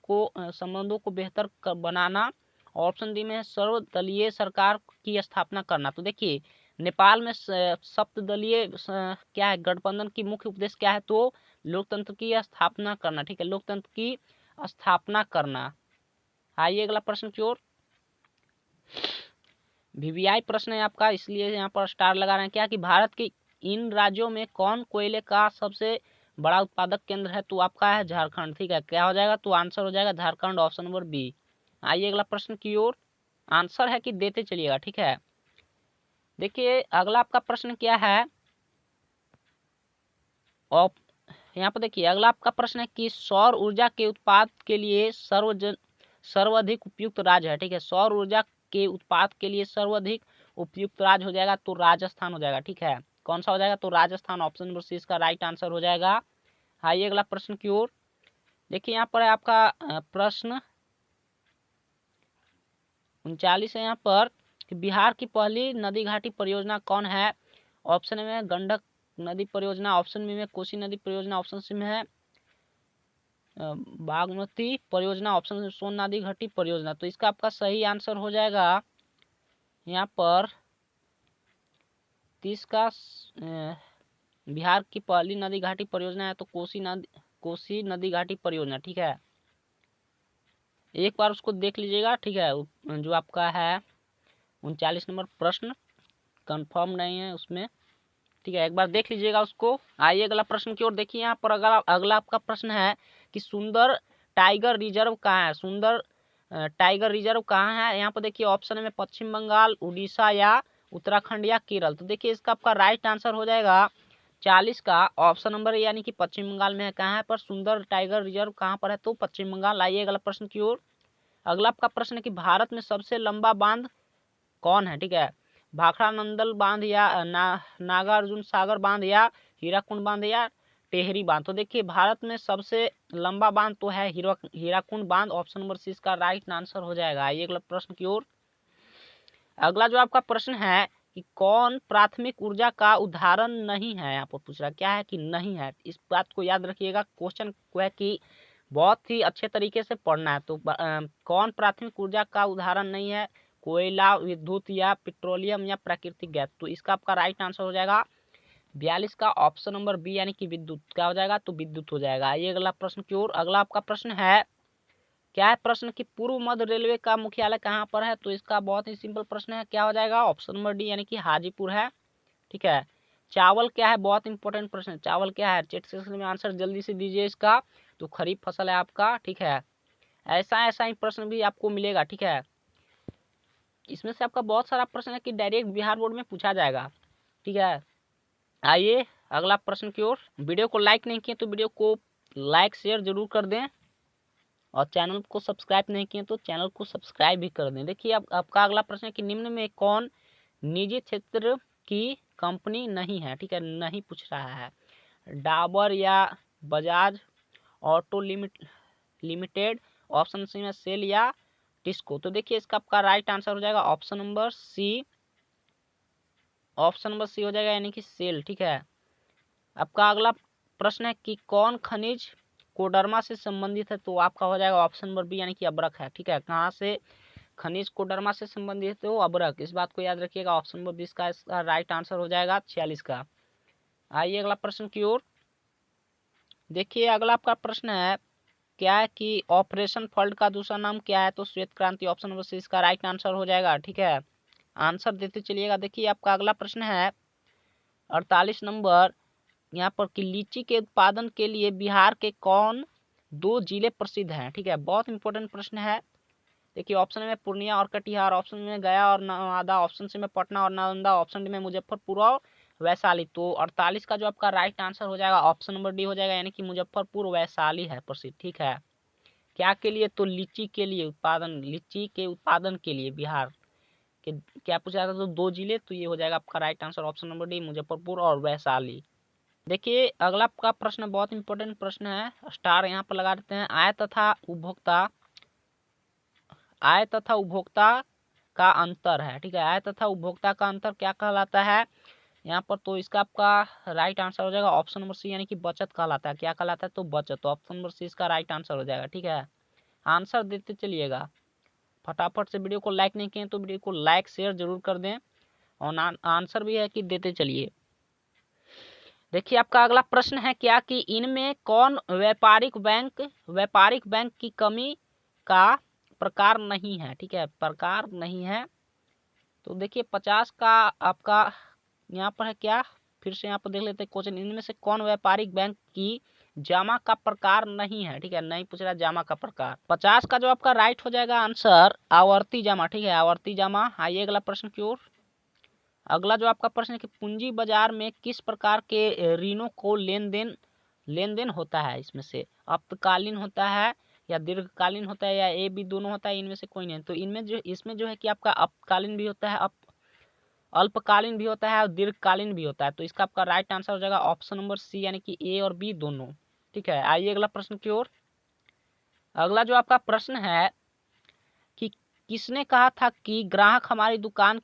को बेहतर बनाना। ऑप्शन डी में सर्वदलीय सरकार की स्थापना करना। तो देखिए नेपाल में सप्तदलीय क्या है गठबंधन की मुख्य उद्देश्य क्या है? तो लोकतंत्र की स्थापना करना। ठीक है, लोकतंत्र की स्थापना करना। आइए अगला प्रश्न की ओर। वीवीआई प्रश्न है आपका, इसलिए यहाँ पर स्टार लगा रहे हैं। क्या कि भारत के इन राज्यों में कौन कोयले का सबसे बड़ा उत्पादक केंद्र है? तो आपका है झारखंड। ठीक है, क्या हो जाएगा? तो आंसर हो जाएगा झारखंड, ऑप्शन नंबर बी। आइए अगला प्रश्न की ओर। आंसर है कि देते चलिएगा। ठीक है, देखिए अगला आपका प्रश्न क्या है, और यहाँ पर देखिए अगला आपका प्रश्न है कि सौर ऊर्जा के उत्पाद के लिए सर्वाधिक उपयुक्त राज्य है। ठीक है, सौर ऊर्जा के उत्पाद के लिए सर्वाधिक उपयुक्त राज्य हो जाएगा तो राजस्थान हो जाएगा। ठीक है, कौन सा हो जाएगा? तो राजस्थान, ऑप्शन नंबर सी इसका राइट आंसर हो जाएगा। आइए अगला प्रश्न की ओर। देखिए यहाँ पर है आपका प्रश्न 39 है यहाँ पर कि बिहार की पहली नदी घाटी परियोजना कौन है? ऑप्शन में गंडक नदी परियोजना। ऑप्शन में कोसी नदी परियोजना। ऑप्शन सी में है बागमती परियोजना। ऑप्शन में सोन नदी घाटी परियोजना। तो इसका आपका सही आंसर हो जाएगा यहाँ पर 30 का बिहार की पहली नदी घाटी परियोजना है तो कोसी नदी घाटी परियोजना। ठीक है, एक बार उसको देख लीजिएगा। ठीक है, जो आपका है 39 नंबर प्रश्न कंफर्म नहीं है उसमें। ठीक है, एक बार देख लीजिएगा उसको। आइए अगला प्रश्न की ओर। देखिए यहाँ पर अगला आपका प्रश्न है कि सुंदर टाइगर रिजर्व कहाँ है? सुंदर टाइगर रिजर्व कहाँ है? यहाँ पर देखिए ऑप्शन में पश्चिम बंगाल, उड़ीसा या उत्तराखंड या केरल। तो देखिए इसका आपका राइट आंसर हो जाएगा 40 का ऑप्शन नंबर, यानी कि पश्चिम बंगाल में है। कहाँ है पर सुंदर टाइगर रिजर्व कहाँ पर है? तो पश्चिम बंगाल। आइए अगला प्रश्न की ओर। अगला आपका प्रश्न है कि भारत में सबसे लंबा बांध कौन है? ठीक है, भाखड़ा नंदल बांध या नागार्जुन सागर बांध या हीराकुंड बांध या टेहरी बांध। तो देखिए भारत में सबसे लंबा बांध तो है हीराकुंड बांध। ऑप्शन नंबर सी इसका राइट आंसर हो जाएगा। आइए अगला प्रश्न की ओर। अगला जो आपका प्रश्न है कि कौन प्राथमिक ऊर्जा का उदाहरण नहीं है, यहाँ पर पूछ रहा क्या है कि नहीं है। इस बात को याद रखिएगा, क्वेश्चन को है कि बहुत ही अच्छे तरीके से पढ़ना है। तो कौन प्राथमिक ऊर्जा का उदाहरण नहीं है, कोयला, विद्युत या पेट्रोलियम या प्राकृतिक गैस। तो इसका आपका राइट आंसर हो जाएगा 42 का ऑप्शन नंबर बी यानी कि विद्युत। क्या हो जाएगा, तो विद्युत हो जाएगा। आइए अगला प्रश्न की ओर। अगला आपका प्रश्न है क्या है प्रश्न कि पूर्व मध्य रेलवे का मुख्यालय कहाँ पर है। तो इसका बहुत ही सिंपल प्रश्न है, क्या हो जाएगा, ऑप्शन नंबर डी यानी कि हाजीपुर है। ठीक है। चावल क्या है, बहुत इंपॉर्टेंट प्रश्न है, चावल क्या है, चैट सेक्शन में आंसर जल्दी से दीजिए इसका। तो खरीफ फसल है आपका। ठीक है, ऐसा ही प्रश्न भी आपको मिलेगा। ठीक है, इसमें से आपका बहुत सारा प्रश्न है कि डायरेक्ट बिहार बोर्ड में पूछा जाएगा। ठीक है, आइए अगला प्रश्न की ओर। वीडियो को लाइक नहीं किए तो वीडियो को लाइक शेयर जरूर कर दें, और चैनल को सब्सक्राइब नहीं किए तो चैनल को सब्सक्राइब भी कर दें। देखिए अब आपका अगला प्रश्न है कि निम्न में कौन निजी क्षेत्र की कंपनी नहीं है। ठीक है, नहीं पूछ रहा है, डाबर या Bajaj auto limited, option C में सेल या टिस्को। तो देखिए इसका आपका राइट आंसर हो जाएगा option number C, option number C हो जाएगा यानी कि सेल। ठीक है, आपका अगला प्रश्न है कि कौन खनिज कोडरमा से संबंधित है। तो आपका हो जाएगा ऑप्शन नंबर बी यानी कि अब्रक है। ठीक है, कहाँ से खनिज कोडरमा से संबंधित है, तो अब्रक। इस बात को याद रखिएगा, ऑप्शन नंबर 20 का इसका राइट आंसर हो जाएगा 46 का। आइए अगला प्रश्न की ओर। देखिए अगला आपका प्रश्न है क्या है कि ऑपरेशन फ्लड का दूसरा नाम क्या है। तो श्वेत क्रांति, ऑप्शन नंबर सी इसका राइट आंसर हो जाएगा। ठीक है, आंसर देते चलिएगा। देखिए आपका अगला प्रश्न है 48 नंबर, यहाँ पर कि लीची के उत्पादन के लिए बिहार के कौन 2 जिले प्रसिद्ध हैं। ठीक है, बहुत इंपॉर्टेंट प्रश्न है। देखिए ऑप्शन में पूर्णिया और कटिहार, ऑप्शन में गया और नवादा, ऑप्शन सी में पटना और नालंदा, ऑप्शन डी में मुजफ्फरपुर और वैशाली। तो 48 का जो आपका राइट आंसर हो जाएगा ऑप्शन नंबर डी हो जाएगा यानी कि मुजफ्फरपुर वैशाली है प्रसिद्ध। ठीक है, क्या के लिए, तो लीची के लिए उत्पादन, लीची के उत्पादन के लिए बिहार के क्या पूछा था, तो 2 जिले। तो ये हो जाएगा आपका right answer option number D, Muzaffarpur और वैशाली। देखिए अगला आपका प्रश्न बहुत इंपॉर्टेंट प्रश्न है, स्टार यहाँ पर लगा देते हैं। आय तथा उपभोक्ता का अंतर है। ठीक है, आय तथा उपभोक्ता का अंतर क्या कहलाता है यहाँ पर। तो इसका आपका राइट आंसर हो जाएगा ऑप्शन नंबर सी यानी कि बचत कहलाता है। क्या कहलाता है, तो बचत। तो ऑप्शन नंबर सी इसका राइट आंसर हो जाएगा। ठीक है, आंसर देते चलिएगा, फटाफट से। वीडियो को लाइक नहीं किए तो वीडियो को लाइक शेयर जरूर कर दें, और आंसर भी है कि देते चलिए। देखिए आपका अगला प्रश्न है क्या कि इनमें कौन व्यापारिक बैंक की कमी का प्रकार नहीं है। ठीक है, प्रकार नहीं है। तो देखिए 50 का आपका यहाँ पर है क्या, फिर से यहाँ पर देख लेते हैं क्वेश्चन। इनमें से कौन व्यापारिक बैंक की जमा का प्रकार नहीं है। ठीक है, नहीं पूछ रहा जमा का प्रकार। 50 का जो आपका राइट हो जाएगा आंसर आवर्ती जमा। ठीक है, आवर्ती जमा। आइए अगला प्रश्न की ओर। अगला जो आपका प्रश्न है कि पूंजी बाजार में किस प्रकार के ऋणों को लेन देन होता है। इसमें से अल्पकालीन होता है या दीर्घकालीन होता है या ए बी दोनों होता है, इनमें से कोई नहीं। तो इसमें जो है कि आपका अल्पकालीन भी होता है, अल्पकालीन भी होता है और दीर्घकालीन भी होता है। तो इसका आपका राइट आंसर हो जाएगा ऑप्शन नंबर सी यानी कि ए और बी दोनों। ठीक है, आइए अगला प्रश्न की ओर। अगला जो आपका प्रश्न है कि किसने कहा था कि ग्राहक हमारी दुकान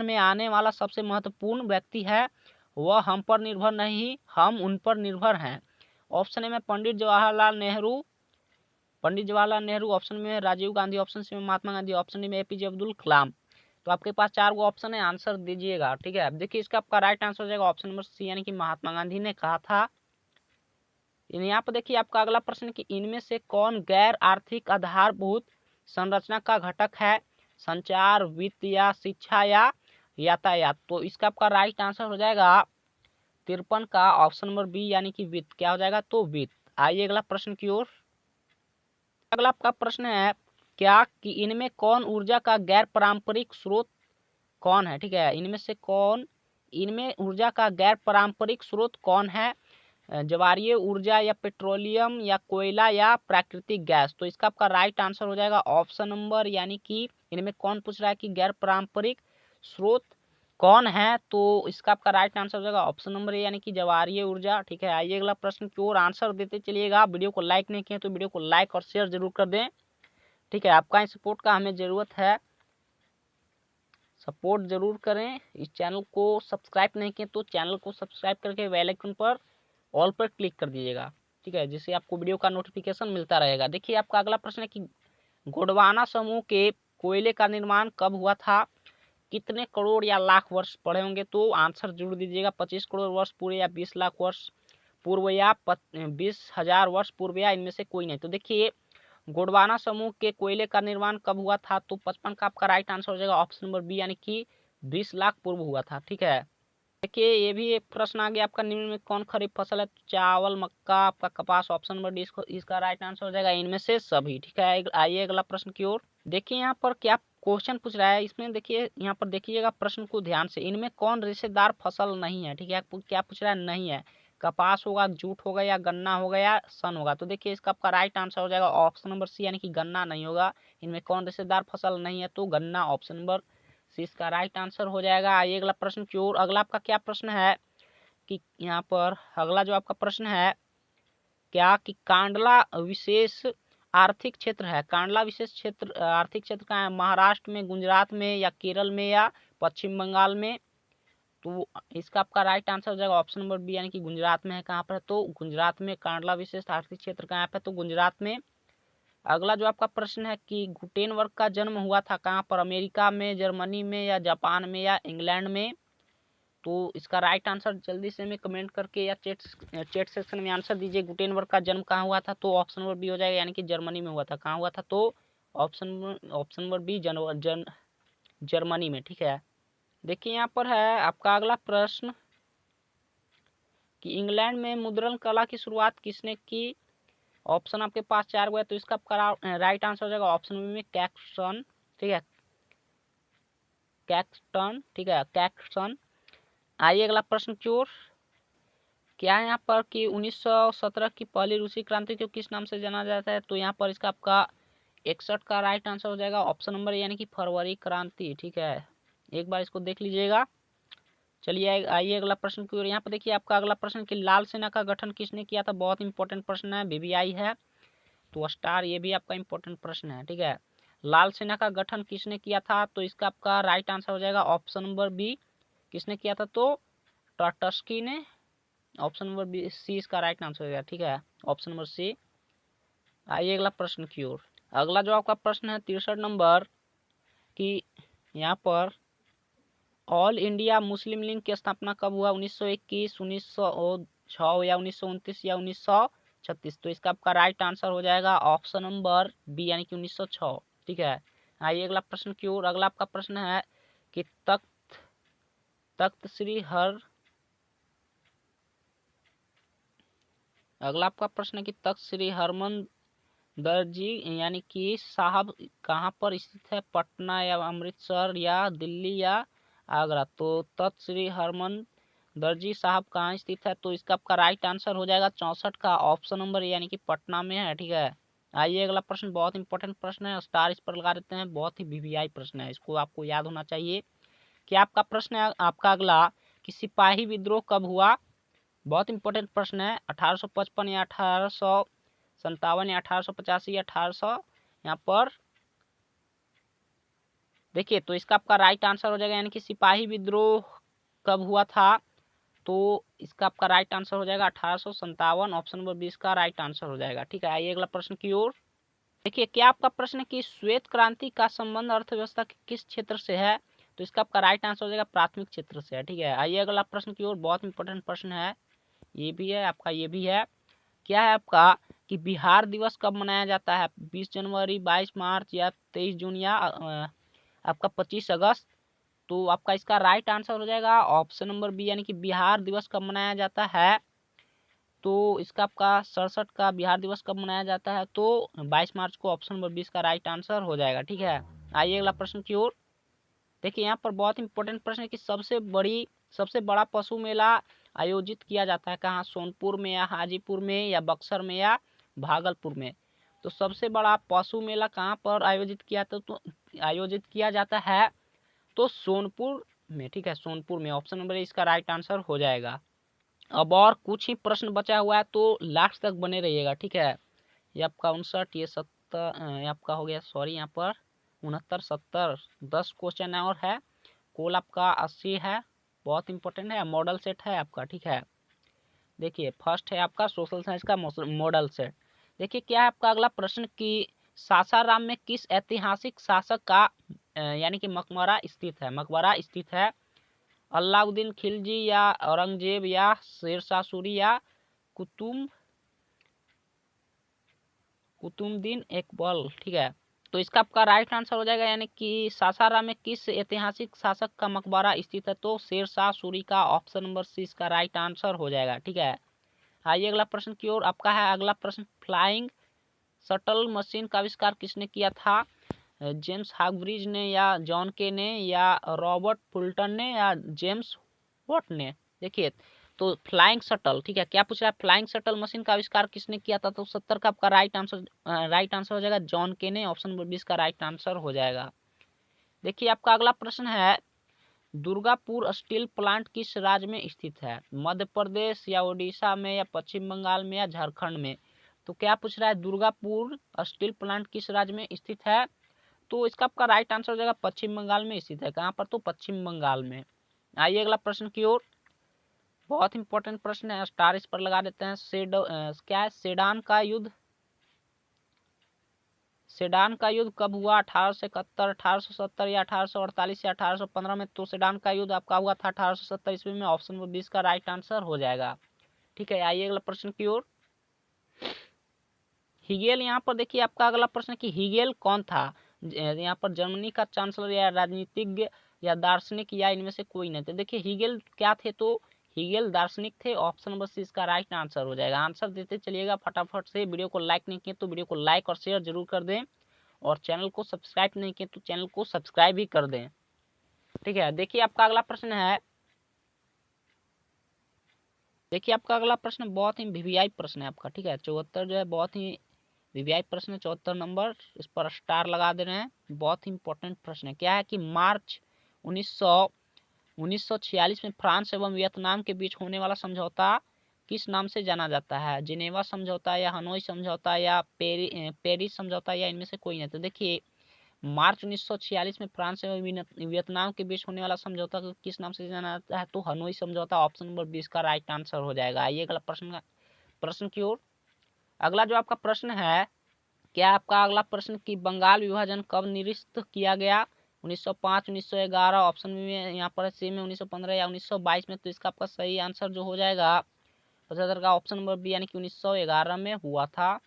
में आने वाला सबसे महत्वपूर्ण व्यक्ति है, वह हम पर निर्भर नहीं, हम उन पर निर्भर हैं। ऑप्शन ए में पंडित जवाहरलाल नेहरू, ऑप्शन में राजीव गांधी, ऑप्शन सी में महात्मा गांधी, ऑप्शन डी में एपीजे अब्दुल कलाम। तो आपके पास 4 गो ऑप्शन है, आंसर दीजिएगा। ठीक है, अब देखिए इसका आपका राइट आंसर हो जाएगा ऑप्शन नंबर सी यानी कि महात्मा गांधी ने कहा था। यहाँ पर देखिए आपका अगला प्रश्न कि इनमें से कौन गैर आर्थिक आधारभूत संरचना का घटक है, संचार, वित्त या शिक्षा या यातायात। तो इसका आपका राइट आंसर हो जाएगा 53 का ऑप्शन नंबर बी यानी कि वित्त। क्या हो जाएगा, तो वित्त। आइए अगला प्रश्न की ओर। अगला आपका प्रश्न है क्या कि इनमें कौन ऊर्जा का गैर पारंपरिक स्रोत कौन है। ठीक है, इनमें ऊर्जा का गैर पारंपरिक स्रोत कौन है, ज्वारीय ऊर्जा या पेट्रोलियम या कोयला या प्राकृतिक गैस। तो इसका आपका राइट आंसर हो जाएगा ऑप्शन नंबर यानी कि इनमें कौन पूछ रहा है कि गैर पारंपरिक स्रोत कौन है? तो इसका आपका राइट आंसर हो जाएगा ऑप्शन नंबर ए यानी कि ज्वारीय ऊर्जा। ठीक है, आइए अगला प्रश्न की ओर आंसर देते चलिएगा। वीडियो को लाइक नहीं किए तो वीडियो को लाइक और शेयर जरूर कर दें। ठीक है, आपका सपोर्ट का हमें ज़रूरत है, सपोर्ट जरूर करें। इस चैनल को सब्सक्राइब नहीं किए तो चैनल को सब्सक्राइब करके बेल आइकन पर ऑल पर क्लिक कर दीजिएगा। ठीक है, जिससे आपको वीडियो का नोटिफिकेशन मिलता रहेगा। देखिए आपका अगला प्रश्न है कि गोंडवाना समूह के कोयले का निर्माण कब हुआ था? कितने करोड़ या लाख वर्ष पड़े होंगे? तो आंसर जरूर दीजिएगा। 25 करोड़ वर्ष पूर्व या 20 लाख वर्ष पूर्व या 20,000 वर्ष पूर्व या इनमें से कोई नहीं। तो देखिए गोंडवाना समूह के कोयले का निर्माण कब हुआ था? तो 55 का आपका राइट आंसर हो जाएगा ऑप्शन नंबर बी यानी कि 20 लाख पूर्व हुआ था। ठीक है, देखिए ये भी एक प्रश्न आ गया आपका, निम्न में कौन खरीफ फसल है? तो चावल, मक्का, आपका कपास, ऑप्शन नंबर डी इसका राइट आंसर हो जाएगा इनमें से सभी। ठीक है, आइए अगला प्रश्न की ओर। देखिए यहाँ पर क्या क्वेश्चन पूछ रहा है, इसमें देखिए यहाँ पर देखिएगा प्रश्न को ध्यान से, इनमें कौन रेशेदार फसल नहीं है? ठीक है, क्या पूछ रहा है? नहीं है। कपास होगा, जूट होगा, या गन्ना होगा, या सन होगा? तो देखिए इसका आपका राइट आंसर हो जाएगा ऑप्शन नंबर सी यानी कि गन्ना नहीं होगा। इनमें कौन रेशेदार फसल नहीं है? तो गन्ना, ऑप्शन नंबर सी इसका राइट आंसर हो जाएगा। आइए अगला प्रश्न की ओर। अगला आपका क्या प्रश्न है कि यहाँ पर अगला जो आपका प्रश्न है क्या कि कांडला विशेष आर्थिक क्षेत्र है, कांडला विशेष क्षेत्र आर्थिक क्षेत्र कहाँ है? महाराष्ट्र में, गुजरात में, या केरल में, या पश्चिम बंगाल में? तो इसका आपका राइट आंसर हो जाएगा ऑप्शन नंबर बी यानी कि गुजरात में है। कहाँ पर है? तो गुजरात में कांडला विशेष आर्थिक क्षेत्र कहाँ पे? तो गुजरात में। अगला जो आपका प्रश्न है कि गुटेनबर्ग का जन्म हुआ था कहाँ पर? अमेरिका में, जर्मनी में, या जापान में, या इंग्लैंड में? तो इसका राइट आंसर जल्दी से हमें कमेंट करके या चैट सेक्शन में आंसर दीजिए। गुटेनबर्ग का जन्म कहाँ हुआ था? तो ऑप्शन नंबर बी हो जाएगा यानी कि जर्मनी में हुआ था। कहाँ हुआ था? तो ऑप्शन नंबर बी जर्मनी में। ठीक है, देखिए यहाँ पर है आपका अगला प्रश्न कि इंग्लैंड में मुद्रण कला की शुरुआत किसने की? ऑप्शन आपके पास 4 गए, तो इसका आपका राइट आंसर हो जाएगा ऑप्शन बी में कैक्सन। ठीक है, कैक्सटन। ठीक है, कैक्सन। आइए अगला प्रश्न की ओर। क्या है यहाँ पर कि 1917 की पहली रूसी क्रांति को किस नाम से जाना जाता है? तो यहाँ पर इसका आपका 61 का राइट आंसर हो जाएगा ऑप्शन नंबर यानी कि फरवरी क्रांति। ठीक है, एक बार इसको देख लीजिएगा। चलिए आइए अगला प्रश्न की ओर। यहाँ पर देखिए आपका अगला प्रश्न कि लाल सेना का गठन किसने किया था? बहुत इंपॉर्टेंट प्रश्न है, वीवीआई है तो स्टार, ये भी आपका इंपॉर्टेंट प्रश्न है। ठीक है, लाल सेना का गठन किसने किया था? तो इसका आपका राइट आंसर हो जाएगा ऑप्शन नंबर बी। किसने किया था? तो ट्रॉट्स्की ने। ऑप्शन नंबर बी सी इसका राइट आंसर हो गया। ठीक है, ऑप्शन नंबर सी। आइए अगला प्रश्न की ओर। अगला जो आपका प्रश्न है 63 नंबर कि यहाँ पर ऑल इंडिया मुस्लिम लीग की स्थापना कब हुआ? 1921, 1906, या 1929, या 1936? तो इसका आपका राइट आंसर हो जाएगा ऑप्शन नंबर बी यानी कि 1906। ठीक है, आइए अगला प्रश्न की ओर। अगला आपका प्रश्न है कि तख्त श्री हर अगला आपका प्रश्न है कि तख्त श्री हरमंदर जी यानी कि साहब कहाँ पर स्थित है? पटना, या अमृतसर, या दिल्ली, या आगरा? तो तख्त श्री हरमंदर जी साहब कहाँ स्थित है? तो इसका आपका राइट आंसर हो जाएगा 64 का ऑप्शन नंबर यानी कि पटना में है। ठीक है, आइए अगला प्रश्न बहुत इंपॉर्टेंट प्रश्न है, स्टार इस पर लगा देते हैं, बहुत ही वीवीआई प्रश्न है, इसको आपको याद होना चाहिए। क्या आपका प्रश्न है आपका अगला कि सिपाही विद्रोह कब हुआ? बहुत इंपॉर्टेंट प्रश्न है। 1855 या 1857 या 1885 या 1800? यहाँ पर देखिए तो इसका आपका राइट आंसर हो जाएगा यानी कि सिपाही विद्रोह कब हुआ था? तो इसका आपका राइट आंसर हो जाएगा 1857। ऑप्शन नंबर 20 का राइट आंसर हो जाएगा। ठीक है, आइए अगला प्रश्न की ओर। देखिए क्या आपका प्रश्न है कि श्वेत क्रांति का संबंध अर्थव्यवस्था के किस क्षेत्र से है? तो इसका आपका राइट आंसर हो जाएगा प्राथमिक क्षेत्र से है। ठीक है, आइए अगला प्रश्न की ओर, बहुत इंपॉर्टेंट प्रश्न है, ये भी है आपका, ये भी है। क्या है आपका कि बिहार दिवस कब मनाया जाता है? 20 जनवरी, 22 मार्च, या 23 जून, या आपका 25 अगस्त? तो आपका इसका राइट आंसर हो जाएगा ऑप्शन नंबर बी यानी कि बिहार दिवस कब मनाया जाता है? तो इसका आपका 67 का बिहार दिवस कब मनाया जाता है? तो 22 मार्च को। ऑप्शन नंबर 20 का राइट आंसर हो जाएगा। ठीक है, आइए अगला प्रश्न की ओर। देखिए यहाँ पर बहुत इंपॉर्टेंट प्रश्न है कि सबसे बड़ा पशु मेला आयोजित किया जाता है कहाँ? सोनपुर में, या हाजीपुर में, या बक्सर में, या भागलपुर में? तो सबसे बड़ा पशु मेला कहाँ पर आयोजित किया जाता है? तो सोनपुर में, ठीक है, सोनपुर में ऑप्शन नंबर इसका राइट आंसर हो जाएगा। अब और कुछ ही प्रश्न बचा हुआ है तो लास्ट तक बने रहिएगा, ठीक है। ये आपका 59, ये 70, ये आपका हो गया, सॉरी यहाँ पर 69, 70, 10 क्वेश्चन और है। कुल आपका 80 है, बहुत इंपॉर्टेंट है, मॉडल सेट है आपका, ठीक है। देखिए फर्स्ट है आपका सोशल साइंस का मॉडल सेट। देखिए क्या है आपका अगला प्रश्न कि सासाराम में किस ऐतिहासिक शासक का यानी कि मकबरा स्थित है। मकबरा स्थित है अलाउद्दीन खिलजी या औरंगजेब या शेरशाह सूरी या कुतुब कुतुबुद्दीन इकबाल, ठीक है। तो इसका आपका राइट आंसर हो जाएगा, यानी कि सासाराम में किस ऐतिहासिक शासक का मकबरा स्थित है, तो शेरशाह सूरी का ऑप्शन नंबर सी इसका राइट आंसर हो जाएगा, ठीक है। आइए अगला प्रश्न की ओर। आपका है अगला प्रश्न, फ्लाइंग शटल मशीन का आविष्कार किसने किया था। जेम्स हार्ग्रीव्स ने या जॉन के ने या रॉबर्ट फुल्टन ने या जेम्स वॉट ने। देखिए तो फ्लाइंग शटल, ठीक है, क्या पूछ रहा है, फ्लाइंग शटल मशीन का आविष्कार किसने किया था, तो 70 का आपका राइट आंसर हो जाएगा जॉन के ने, ऑप्शन नंबर 20 का राइट आंसर हो जाएगा। देखिए आपका अगला प्रश्न है, दुर्गापुर स्टील प्लांट किस राज्य में स्थित है। मध्य प्रदेश या उड़ीसा में या पश्चिम बंगाल में या झारखंड में। तो क्या पूछ रहा है, दुर्गापुर स्टील प्लांट किस राज्य में स्थित है, तो इसका आपका राइट आंसर हो जाएगा पश्चिम बंगाल में स्थित है। कहाँ पर, तो पश्चिम बंगाल में। आइए अगला प्रश्न की ओर। बहुत इंपॉर्टेंट प्रश्न है, स्टार इस पर लगा देते हैं। क्या है, सेडान का युद्ध कब हुआ, 1871, 1870 या 1848 या 1815 में। तो सेडान का युद्ध आपका हुआ था 1870 ईस्वी में, ऑप्शन नंबर 20 का राइट आंसर हो जाएगा, ठीक है। आइए अगला प्रश्न की ओर। हिगेल, यहाँ पर देखिए आपका अगला प्रश्न कि हिगेल कौन था। यहाँ पर जर्मनी का चांसलर या राजनीतिज्ञ या दार्शनिक या इनमें से कोई नहीं थे। देखिए हिगेल क्या थे, तो हिगेल दार्शनिक थे, ऑप्शन नंबर सी इसका राइट आंसर हो जाएगा। आंसर देते चलिएगा फटाफट से। वीडियो को लाइक नहीं किए तो वीडियो को लाइक और शेयर जरूर कर दें, और चैनल को सब्सक्राइब नहीं किए तो चैनल को सब्सक्राइब भी कर दें, ठीक है। देखिए आपका अगला प्रश्न है, देखिए आपका अगला प्रश्न बहुत ही वीवीआई प्रश्न है आपका, ठीक है। 74 जो है बहुत ही वीवीआई प्रश्न है, 74 नंबर, इस पर स्टार लगा दे रहे हैं। बहुत ही इंपॉर्टेंट प्रश्न है। क्या है कि मार्च 1946 में फ्रांस एवं वियतनाम के बीच होने वाला समझौता किस नाम से जाना जाता है। जिनेवा समझौता या हनोई समझौता या पेरिस समझौता या इनमें से कोई नहीं। तो देखिए मार्च 1946 में फ्रांस एवं वियतनाम के बीच होने वाला समझौता को किस नाम से जाना जाता है, तो हनोई समझौता, ऑप्शन नंबर 20 का राइट आंसर हो जाएगा। आइए अगला प्रश्न की ओर। अगला जो आपका प्रश्न है, क्या आपका अगला प्रश्न कि बंगाल विभाजन कब निरस्त किया गया। 1905, 1911, ऑप्शन में यहाँ पर सी में 1915 या 1922 में। तो इसका आपका सही आंसर जो हो जाएगा 75 का ऑप्शन नंबर बी, यानी कि 1911 में हुआ था।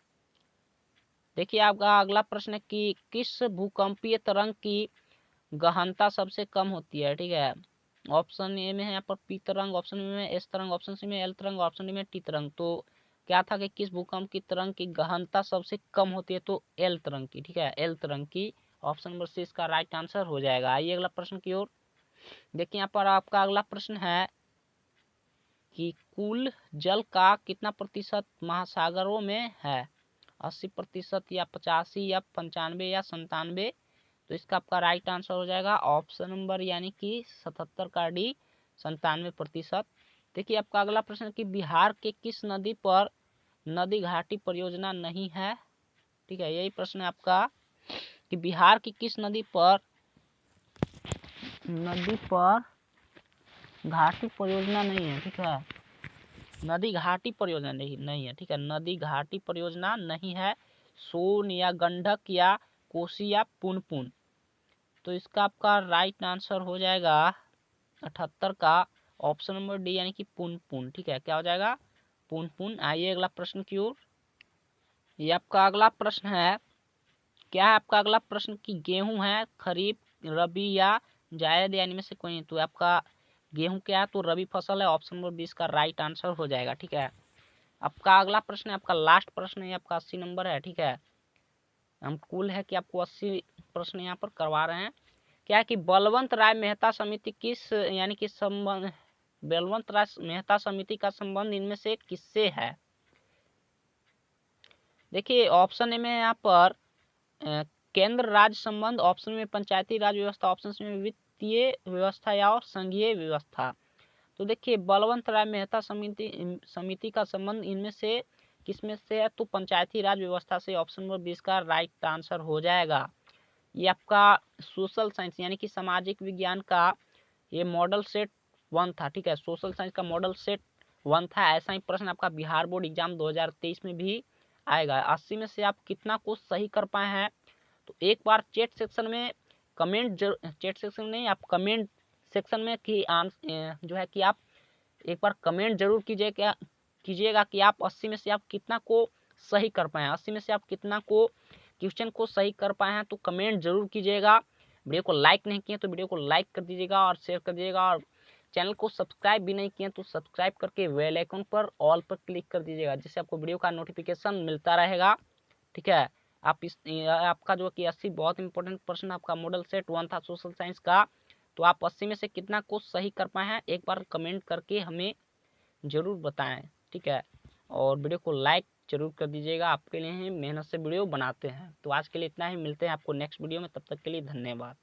देखिए आपका अगला प्रश्न है कि किस भूकंपीय तरंग की गहनता सबसे कम होती है, ठीक है। ऑप्शन ए में है यहाँ पर पी तरंग, ऑप्शन बी में एस तरंग, ऑप्शन सी में एल तरंग, ऑप्शन डी में टी तरंग। तो क्या था कि किस भूकंप की तरंग की गहनता सबसे कम होती है, तो एल तरंग की, ठीक है, एल तरंग की, ऑप्शन नंबर सी इसका राइट आंसर हो जाएगा। आइए अगला प्रश्न की ओर। देखिए यहाँ पर आपका अगला प्रश्न है कि कुल जल का कितना प्रतिशत महासागरों में है। 80% या 85 या 95 या 97। तो इसका आपका राइट आंसर हो जाएगा ऑप्शन नंबर यानी कि 77 का डी, 97%। देखिए आपका अगला प्रश्न कि बिहार के किस नदी पर नदी घाटी परियोजना नहीं है, ठीक है। यही प्रश्न है आपका कि बिहार की किस नदी पर घाटी परियोजना नहीं है, ठीक है। नदी घाटी परियोजना नहीं है, ठीक है, नदी घाटी परियोजना नहीं है। सोन या गंडक या कोसी या पुनपुन। तो इसका आपका राइट आंसर हो जाएगा 78 का ऑप्शन नंबर डी, यानी कि पुनपुन, ठीक है। क्या हो जाएगा, पुनपुन। आइए अगला प्रश्न की ओर। ये आपका अगला प्रश्न है, क्या है आपका अगला प्रश्न कि गेहूं है खरीफ, रबी या जायद, यानी में से कोई नहीं। तो आपका गेहूं क्या है, तो रबी फसल है, ऑप्शन नंबर 20 का राइट आंसर हो जाएगा, ठीक है। आपका अगला प्रश्न है, आपका लास्ट प्रश्न है, आपका 80 नंबर है, ठीक है। हम कुल है कि आपको 80 प्रश्न यहाँ पर करवा रहे हैं। क्या है कि बलवंत राय मेहता समिति किस यानी कि संबंध, बलवंत राय मेहता समिति का संबंध इनमें से किससे है। देखिए ऑप्शन ए में यहाँ पर केंद्र राज्य संबंध, ऑप्शन में पंचायती राज व्यवस्था, ऑप्शन में वित्त द्वितीय व्यवस्था या और संघीय व्यवस्था। तो देखिए बलवंत राय मेहता समिति का संबंध इनमें से किसमें से है, तो पंचायती राज व्यवस्था से। ऑप्शन नंबर 20 का राइट आंसर हो जाएगा। ये आपका सोशल साइंस यानी कि सामाजिक विज्ञान का ये मॉडल सेट 1 था, ठीक है। सोशल साइंस का मॉडल सेट 1 था। ऐसा ही प्रश्न आपका बिहार बोर्ड एग्जाम 2023 में भी आएगा। 80 में से आप कितना को सही कर पाए हैं, तो एक बार चैट सेक्शन में कमेंट चैट सेक्शन नहीं, आप कमेंट सेक्शन में कि जो है कि आप एक बार कमेंट जरूर कीजिएगा कि आप 80 में से आप कितना को सही कर पाए हैं। 80 में से आप कितना को क्वेश्चन को सही कर पाए हैं, तो कमेंट जरूर कीजिएगा। वीडियो को लाइक नहीं किए तो वीडियो को लाइक कर दीजिएगा और शेयर कर दीजिएगा, और चैनल को सब्सक्राइब भी नहीं किए तो सब्सक्राइब करके बेल आइकन पर ऑल पर क्लिक कर दीजिएगा, जिससे आपको वीडियो का नोटिफिकेशन मिलता रहेगा, ठीक है। आप आपका जो कि 80 बहुत इंपॉर्टेंट प्रश्न आपका मॉडल सेट 1 था सोशल साइंस का, तो आप 80 में से कितना को सही कर पाए हैं एक बार कमेंट करके हमें ज़रूर बताएं, ठीक है। और वीडियो को लाइक जरूर कर दीजिएगा, आपके लिए ही मेहनत से वीडियो बनाते हैं। तो आज के लिए इतना ही, मिलते हैं आपको नेक्स्ट वीडियो में, तब तक के लिए धन्यवाद।